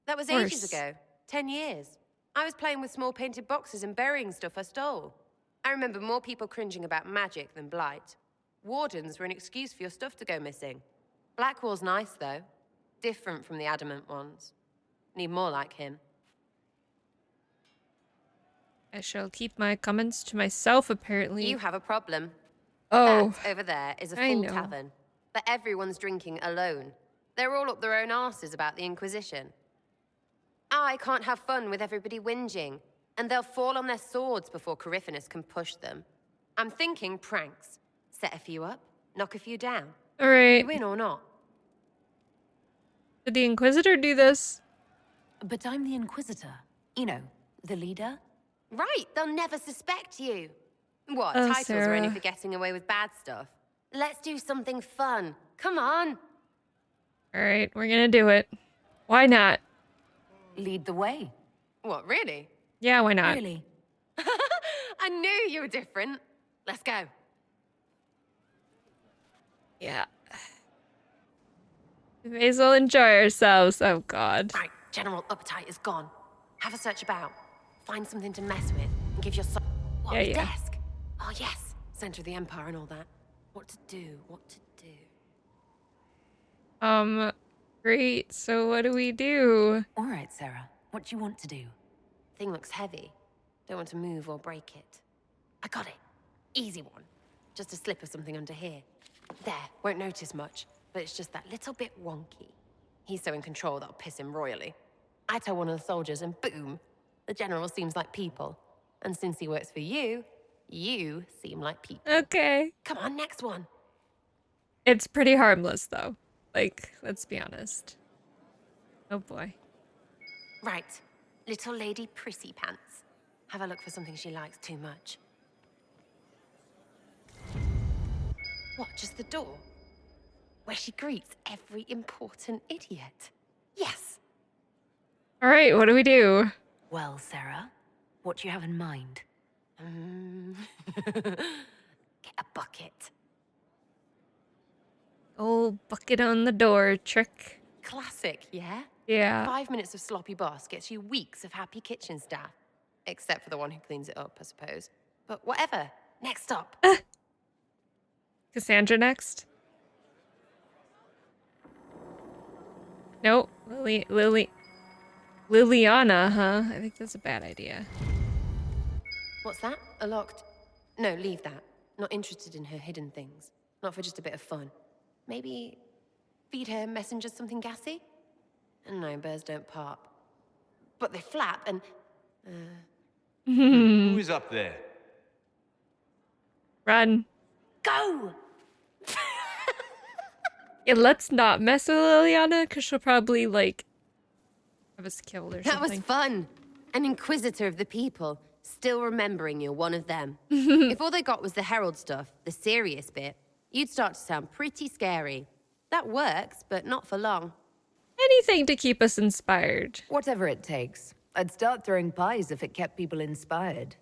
That was ages ago. 10 years. I was playing with small painted boxes and burying stuff I stole. I remember more people cringing about magic than Blight. Wardens were an excuse for your stuff to go missing. Blackwall's nice, though. Different from the adamant ones. Need more like him. I shall keep my comments to myself, apparently. You have a problem. Oh. That over there is a I full know. tavern. But everyone's drinking alone. They're all up their own arses about the Inquisition. I can't have fun with everybody whinging. And they'll fall on their swords before Corypheus can push them. I'm thinking pranks. Set a few up, knock a few down. All right. You win or not? Did the Inquisitor do this? But I'm the Inquisitor. You know, the leader. Right, they'll never suspect you. What, Oh, titles are only Sarah. for getting away with bad stuff? Let's do something fun. Come on. All right, we're gonna do it. Why not? Lead the way. What, really? Yeah, why not? Really? I knew you were different. Let's go. Yeah. We may as well enjoy ourselves. Oh, God. Right, general appetite is gone. Have a search about. Find something to mess with and give your What, Yeah, the yeah. desk? Oh, yes. Center of the Empire and all that. What to do, what to do. Great. So what do we do? All right, Sarah. What do you want to do? Thing looks heavy. Don't want to move or break it. I got it. Easy one. Just a slip of something under here. There, won't notice much, but it's just that little bit wonky. He's so in control that'll piss him royally. I tell one of the soldiers and boom, the general seems like people. And since he works for you, you seem like people. Okay. Come on, next one. It's pretty harmless, though. Like, let's be honest. Oh, boy. Right. Little lady prissy pants. Have a look for something she likes too much. What, just the door? Where she greets every important idiot. Yes. All right, what do we do? Well, Sarah, what do you have in mind? Get a bucket. Oh, bucket on the door trick. Classic, yeah? Yeah. 5 minutes of sloppy boss gets you weeks of happy kitchen staff. Except for the one who cleans it up, I suppose. But whatever. Next up. Cassandra next? Nope. Liliana, huh? I think that's a bad idea. What's that? A locked... No, leave that. Not interested in her hidden things. Not for just a bit of fun. Maybe feed her messengers something gassy? No, birds don't pop. But they flap and... Who is up there? Run. Go! Yeah, let's not mess with Liliana, because she'll probably, like, have us killed or That something. was fun. An inquisitor of the people, still remembering you're one of them. If all they got was the herald stuff, the serious bit, you'd start to sound pretty scary. That works, but not for long. Anything to keep us inspired. Whatever it takes. I'd start throwing pies if it kept people inspired.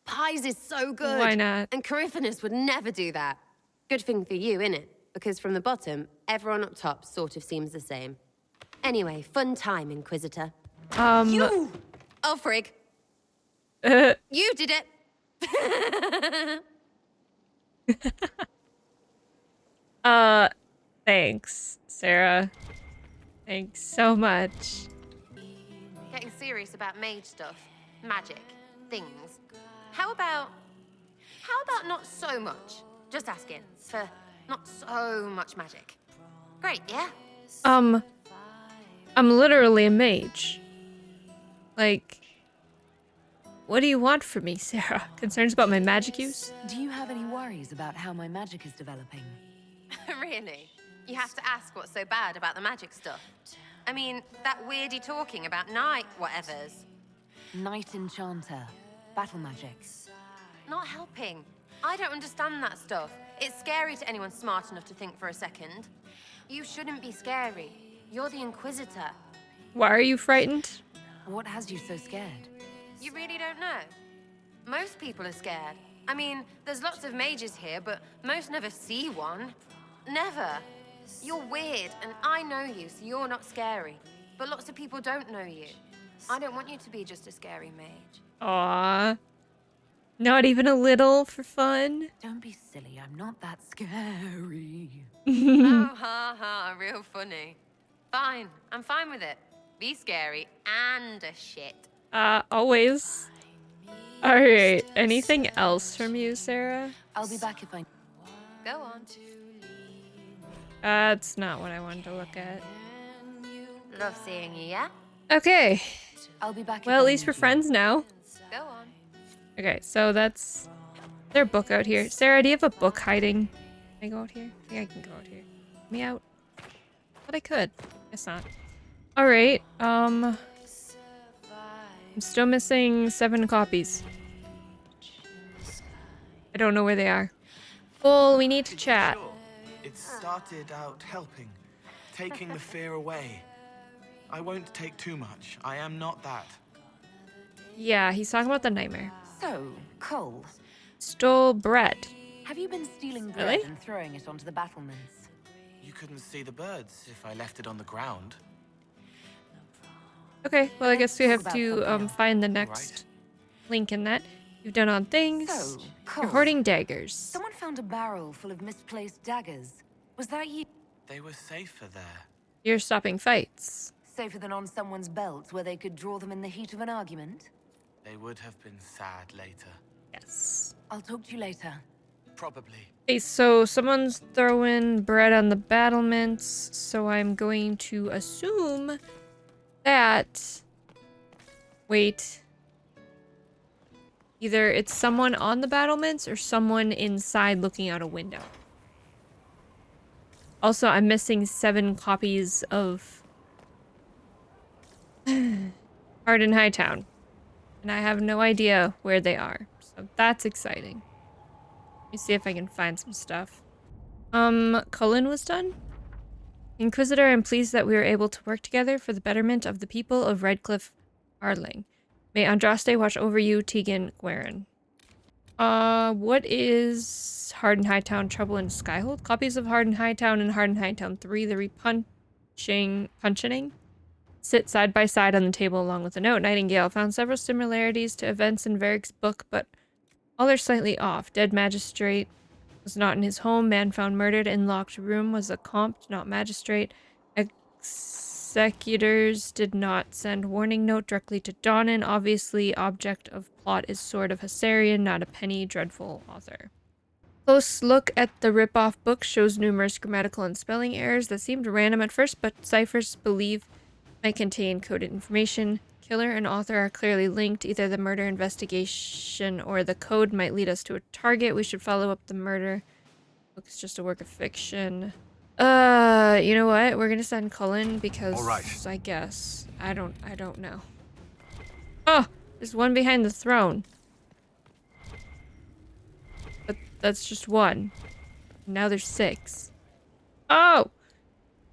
Pies is so good. Why not? And Coryphanus would never do that. Good thing for you, innit? Because from the bottom, everyone up top sort of seems the same. Anyway, fun time, Inquisitor. You! Oh, frig. You did it! Thanks, Sarah. Thanks so much. Getting serious about mage stuff, magic, things. How about not so much? Just asking for not so much magic. Great, yeah? I'm literally a mage. Like, what do you want from me, Sarah? Concerns about my magic use? Do you have any worries about how my magic is developing? Really? You have to ask what's so bad about the magic stuff. I mean, that weirdy talking about night whatevers. Night enchanter. Battle magic. Not helping. I don't understand that stuff. It's scary to anyone smart enough to think for a second. You shouldn't be scary. You're the Inquisitor. Why are you frightened? What has you so scared? You really don't know? Most people are scared. I mean, there's lots of mages here, but most never see one. Never. You're weird, and I know you, so you're not scary. But lots of people don't know you. I don't want you to be just a scary mage. Aww. Not even a little for fun? Don't be silly, I'm not that scary. Oh, ha ha, real funny. Fine, I'm fine with it. Be scary and a shit. Always. Alright, anything else from you, Sarah? I'll be back if I... Go on. That's not what I wanted to look at. Love seeing you, yeah? Okay. I'll be back. Well, at least we're friends now. Go on. Okay, so that's their book out here. Sarah, do you have a book hiding? Can I go out here? I think I can go out here. Let me out. But I could. Guess not. Alright, I'm still missing 7 copies. I don't know where they are. Well, we need to chat. It started out helping, taking the fear away. I won't take too much. I am not that. Yeah, he's talking about the nightmare. So, Cole. Stole bread. Have you been stealing bread Really? and throwing it onto the battlements? You couldn't see the birds if I left it on the ground. Okay, well, I guess we have to find the next link in that. You've done odd things. So, You're Cole, hoarding daggers. someone found a barrel full of misplaced daggers. Was that you? They were safer there. You're stopping fights. Safer than on someone's belt where they could draw them in the heat of an argument? They would have been sad later. Yes. I'll talk to you later. Probably. Okay, so someone's throwing bread on the battlements, so I'm going to assume that... Wait. Either it's someone on the battlements or someone inside looking out a window. Also, I'm missing 7 copies of Hardened Hightown. And I have no idea where they are. So that's exciting. Let me see if I can find some stuff. Cullen was done? Inquisitor, I'm pleased that we were able to work together for the betterment of the people of Redcliffe Ardling. May Andraste watch over you, Tegan Guerin. What is Hardened Hightown Trouble in Skyhold? Copies of Hardened Hightown and Hardened Hightown 3, the punching sit side by side on the table along with a note. Nightingale found several similarities to events in Varric's book, but all are slightly off. Dead magistrate was not in his home. Man found murdered in locked room was a compt, not magistrate. Executors did not send warning note directly to Donnan. Obviously, object of plot is Sword of Hessarian, not a penny. Dreadful author. Close look at the rip-off book shows numerous grammatical and spelling errors that seemed random at first, but ciphers believe might contain coded information. Killer and author are clearly linked. Either the murder investigation or the code might lead us to a target. We should follow up the murder. Book's just a work of fiction. You know what? We're gonna send Cullen because I guess. I don't know. Oh! There's one behind the throne. But that's just one. Now there's 6. Oh!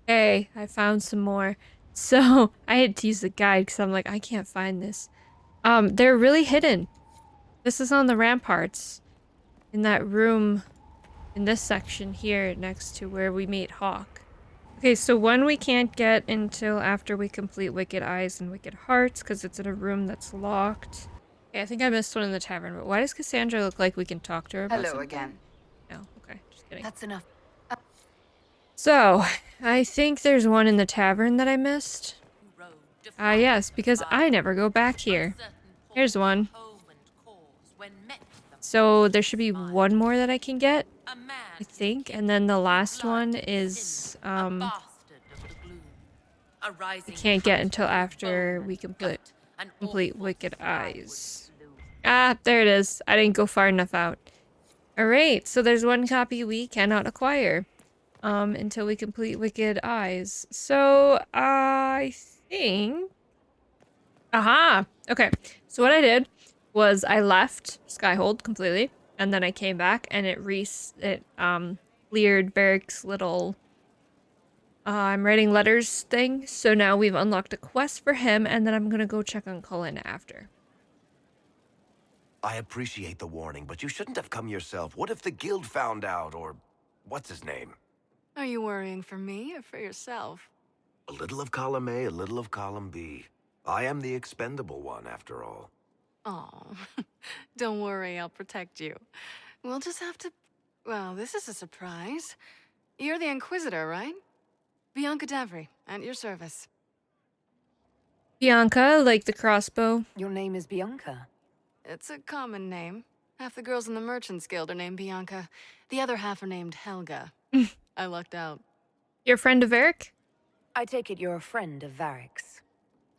Okay, I found some more. So, I had to use the guide because I'm like, I can't find this. They're really hidden. This is on the ramparts. In that room, in this section here, next to where we meet Hawk. Okay, so one we can't get until after we complete Wicked Eyes and Wicked Hearts, because it's in a room that's locked. Okay, I think I missed one in the tavern, but why does Cassandra look like we can talk to her about Hello something? again. No, okay, just kidding. That's enough. So, I think there's one in the tavern that I missed. Yes, because I never go back here. Here's one. So, there should be one more that I can get, I think. And then the last one is, I can't get until after we complete Wicked Eyes. Ah, there it is. I didn't go far enough out. Alright, so there's one copy we cannot acquire. Until we complete Wicked Eyes. So, I think... Aha! Okay, so what I did was I left Skyhold completely, and then I came back, and it cleared Varric's little... I'm writing letters thing, so now we've unlocked a quest for him, and then I'm gonna go check on Cullen after. I appreciate the warning, but you shouldn't have come yourself. What if the guild found out, or... what's his name? Are you worrying for me or for yourself? A little of column A, a little of column B. I am the expendable one, after all. Oh, don't worry, I'll protect you. We'll just have to... Well, this is a surprise. You're the Inquisitor, right? Bianca Davry, at your service. Bianca, like the crossbow. Your name is Bianca? It's a common name. Half the girls in the Merchants Guild are named Bianca. The other half are named Helga. I lucked out. You're a friend of Varric? I take it you're a friend of Varric's.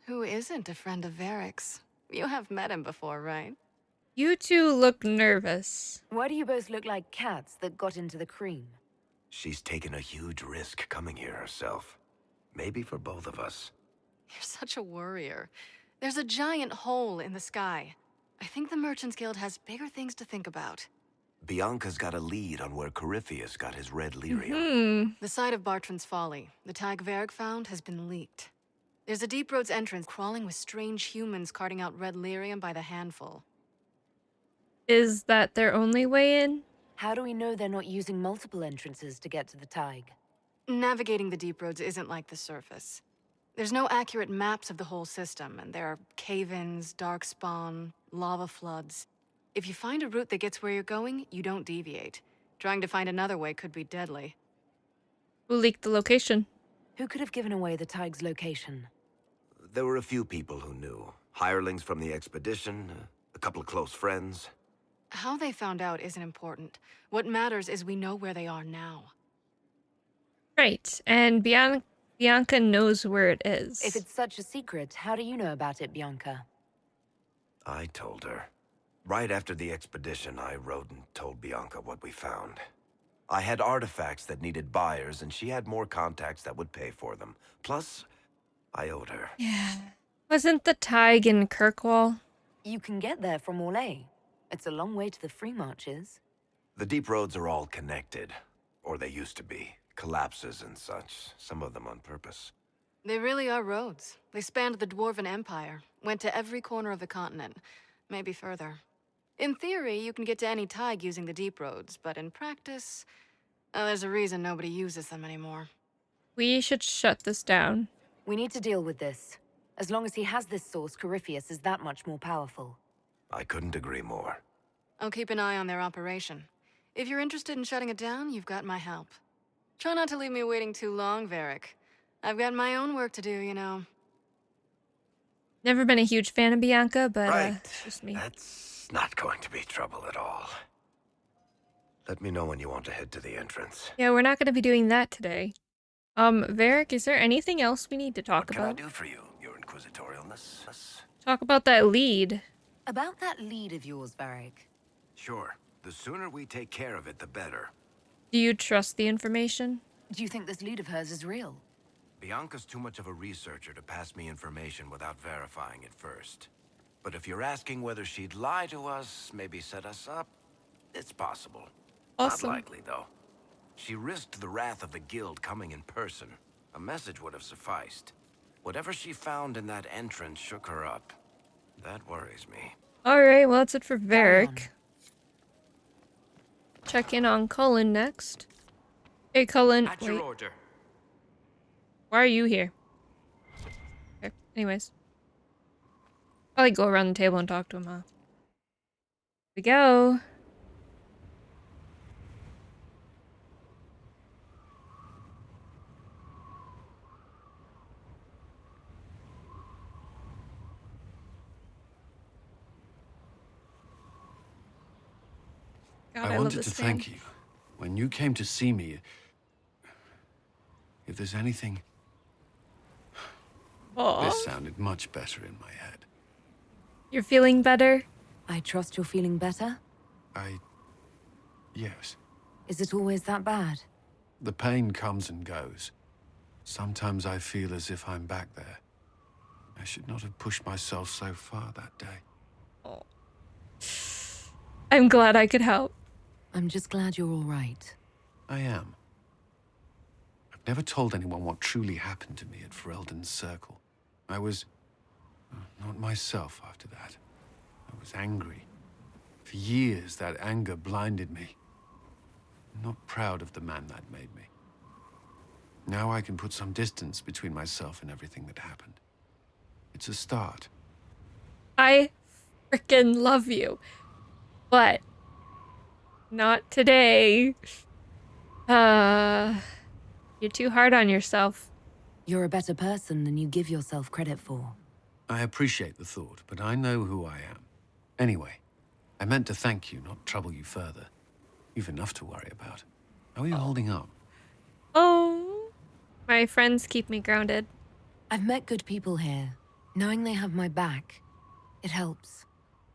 Who isn't a friend of Varric's? You have met him before, right? You two look nervous. Why do you both look like cats that got into the cream? She's taken a huge risk coming here herself. Maybe for both of us. You're such a worrier. There's a giant hole in the sky. I think the Merchants Guild has bigger things to think about. Bianca's got a lead on where Corypheus got his red lyrium. The site of Bartran's Folly, the tag Varric found, has been leaked. There's a Deep Roads entrance crawling with strange humans carting out red lyrium by the handful. Is that their only way in? How do we know they're not using multiple entrances to get to the Tig? Navigating the Deep Roads isn't like the surface. There's no accurate maps of the whole system, and there are cave-ins, darkspawn, lava floods. If you find a route that gets where you're going, you don't deviate. Trying to find another way could be deadly. Who leaked the location? Who could have given away the Tig's location? There were a few people who knew. Hirelings from the expedition, a couple of close friends. How they found out isn't important. What matters is we know where they are now. Right, and Bianca knows where it is. If it's such a secret, how do you know about it, Bianca? I told her. Right after the expedition, I wrote and told Bianca what we found. I had artifacts that needed buyers, and she had more contacts that would pay for them. Plus, I owed her. Yeah. Wasn't the Tig in Kirkwall? You can get there from Orlais. It's a long way to the free marches. The deep roads are all connected. Or they used to be. Collapses and such. Some of them on purpose. They really are roads. They spanned the Dwarven Empire, went to every corner of the continent, maybe further. In theory, you can get to any Tig using the deep roads, but in practice, there's a reason nobody uses them anymore. We should shut this down. We need to deal with this. As long as he has this source, Corypheus is that much more powerful. I couldn't agree more. I'll keep an eye on their operation. If you're interested in shutting it down, you've got my help. Try not to leave me waiting too long, Varric. I've got my own work to do, you know. Never been a huge fan of Bianca, but right. Just me. That's not going to be trouble at all. Let me know when you want to head to the entrance. Yeah, we're not going to be doing that today. Varric, is there anything else we need to talk about? What can I do for you, your inquisitorialness? Talk about that lead. About that lead of yours, Varric. Sure. The sooner we take care of it, the better. Do you trust the information? Do you think this lead of hers is real? Bianca's too much of a researcher to pass me information without verifying it first. But if you're asking whether she'd lie to us, maybe set us up, it's possible. Awesome. Not likely, though. She risked the wrath of the guild coming in person. A message would have sufficed. Whatever she found in that entrance shook her up. That worries me. Alright, well that's it for Varric. Check in on Cullen next. Hey Cullen, At your order. Why are you here? Okay, anyways. Probably go around the table and talk to him, huh? Here we go. God, I wanted to thank you. When you came to see me, if there's anything... Aww. This sounded much better in my head. You're feeling better? I trust you're feeling better? Yes. Is it always that bad? The pain comes and goes. Sometimes I feel as if I'm back there. I should not have pushed myself so far that day. Oh. I'm glad I could help. I'm just glad you're all right. I am. I've never told anyone what truly happened to me at Ferelden's Circle. I was... not myself after that. I was angry. For years, that anger blinded me. I'm not proud of the man that made me. Now I can put some distance between myself and everything that happened. It's a start. I frickin' love you. But not today. You're too hard on yourself. You're a better person than you give yourself credit for. I appreciate the thought, but I know who I am. Anyway, I meant to thank you, not trouble you further. You've enough to worry about. How are you holding up? Oh, my friends keep me grounded. I've met good people here. Knowing they have my back, it helps.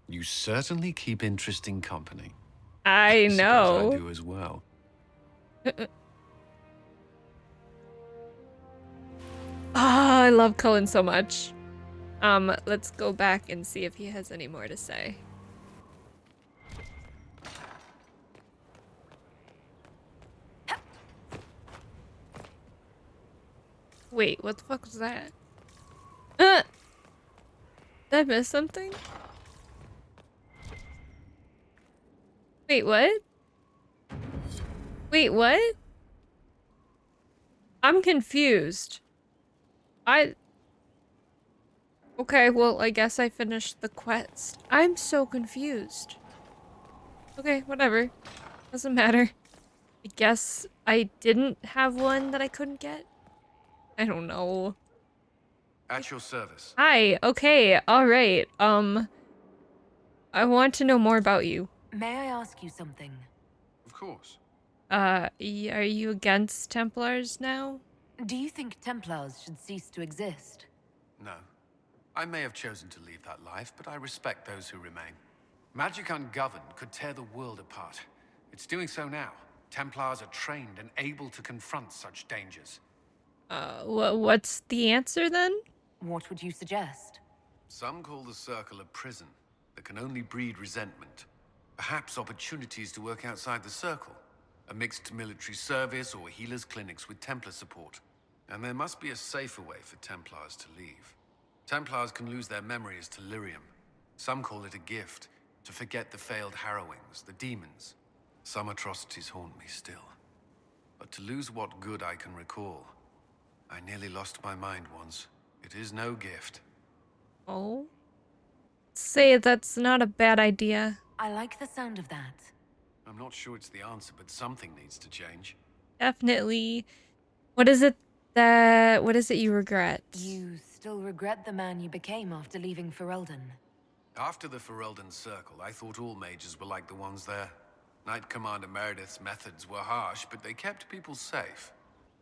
You certainly keep interesting company. I know. Suppose I do as well. I love Cullen so much. Let's go back and see if he has any more to say. Wait, what the fuck was that? Did I miss something? Wait, what? Wait, what? I'm confused. Okay, well, I guess I finished the quest. I'm so confused. Okay, whatever. Doesn't matter. I guess I didn't have one that I couldn't get. I don't know. At your service. Hi. Okay. All right. I want to know more about you. May I ask you something? Of course. Are you against Templars now? Do you think Templars should cease to exist? No. I may have chosen to leave that life, but I respect those who remain. Magic ungoverned could tear the world apart. It's doing so now. Templars are trained and able to confront such dangers. What's the answer then? What would you suggest? Some call the Circle a prison that can only breed resentment. Perhaps opportunities to work outside the Circle. A mixed military service or healers' clinics with Templar support. And there must be a safer way for Templars to leave. Templars can lose their memories to lyrium. Some call it a gift, to forget the failed harrowings, the demons. Some atrocities haunt me still. But to lose what good I can recall, I nearly lost my mind once. It is no gift. Oh? Say that's not a bad idea. I like the sound of that. I'm not sure it's the answer, but something needs to change. Definitely. What is it you regret? You still regret the man you became after leaving Ferelden? After the Ferelden Circle, I thought all mages were like the ones there. Knight Commander Meredith's methods were harsh, but they kept people safe.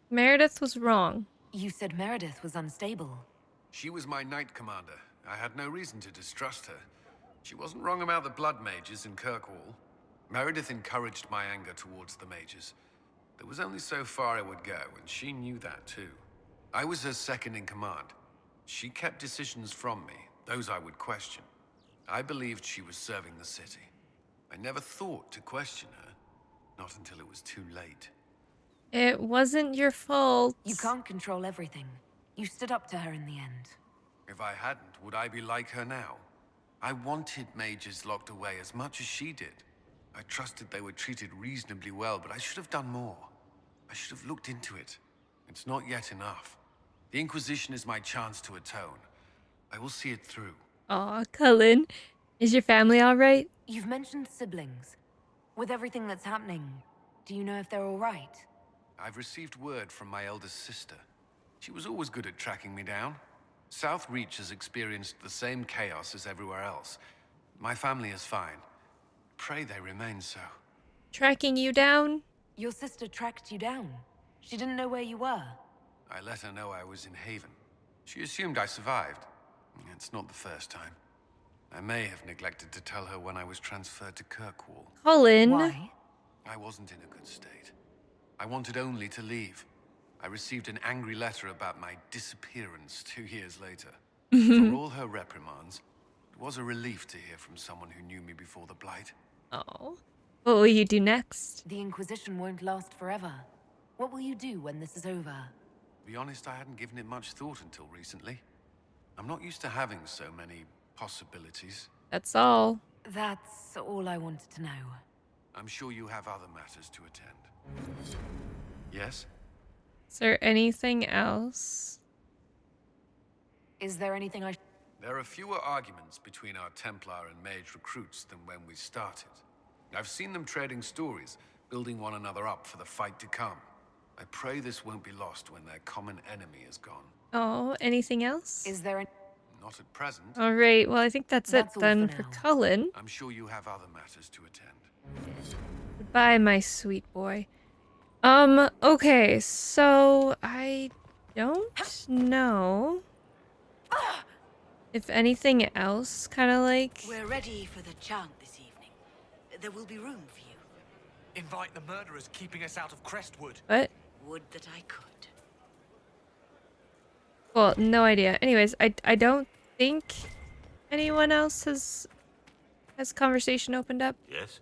Meredith was wrong. You said Meredith was unstable. She was my Knight Commander. I had no reason to distrust her. She wasn't wrong about the Blood Mages in Kirkwall. Meredith encouraged my anger towards the mages. There was only so far I would go, and she knew that too. I was her second in command. She kept decisions from me, those I would question. I believed she was serving the city. I never thought to question her, not until it was too late. It wasn't your fault. You can't control everything. You stood up to her in the end. If I hadn't, would I be like her now? I wanted mages locked away as much as she did. I trusted they were treated reasonably well, but I should have done more. I should have looked into it. It's not yet enough. The Inquisition is my chance to atone. I will see it through. Aw, Cullen. Is your family alright? You've mentioned siblings. With everything that's happening, do you know if they're all right? I've received word from my eldest sister. She was always good at tracking me down. South Reach has experienced the same chaos as everywhere else. My family is fine. Pray they remain so. Tracking you down? Your sister tracked you down. She didn't know where you were. I let her know I was in Haven. She assumed I survived. It's not the first time. I may have neglected to tell her when I was transferred to Kirkwall. Cullen. Why? I wasn't in a good state. I wanted only to leave. I received an angry letter about my disappearance 2 years later. For all her reprimands, it was a relief to hear from someone who knew me before the Blight. Oh. What will you do next? The Inquisition won't last forever. What will you do when this is over? To be honest, I hadn't given it much thought until recently. I'm not used to having so many possibilities. That's all. That's all I wanted to know. I'm sure you have other matters to attend. Yes? Is there anything else? Is there anything I... There are fewer arguments between our Templar and Mage recruits than when we started. I've seen them trading stories, building one another up for the fight to come. I pray this won't be lost when their common enemy is gone. Oh, anything else? Is there Not at present. All right, well, I think that's it all then for for now. Cullen. I'm sure you have other matters to attend. Goodbye, my sweet boy. Okay, so I don't know if anything else kind of like... We're ready for the chant this evening. There will be room for you. Invite the murderers keeping us out of Crestwood. What? Would that I could. Well, no idea. Anyways, I don't think anyone else has conversation opened up. Yes?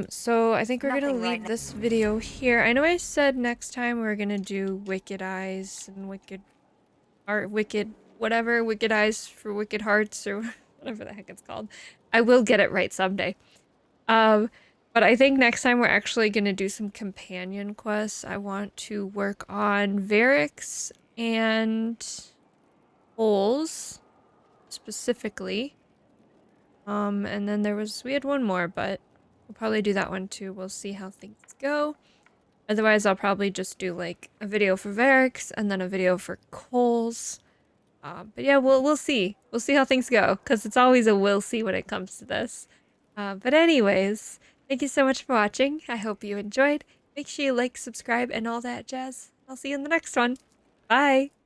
So I think we're gonna Nothing right leave now. this video here. I know I said next time we're gonna do Wicked Eyes and Wicked Eyes for Wicked Hearts or whatever the heck it's called. I will get it right someday. But I think next time we're actually gonna do some companion quests. I want to work on Varric's and Holes specifically. And then we had one more, but we'll probably do that one too. We'll see how things go. Otherwise, I'll probably just do like a video for Varric's and then a video for Cole's. But yeah, we'll see. We'll see how things go, because it's always a we'll see when it comes to this. But anyways, thank you so much for watching. I hope you enjoyed. Make sure you like, subscribe, and all that jazz. I'll see you in the next one. Bye!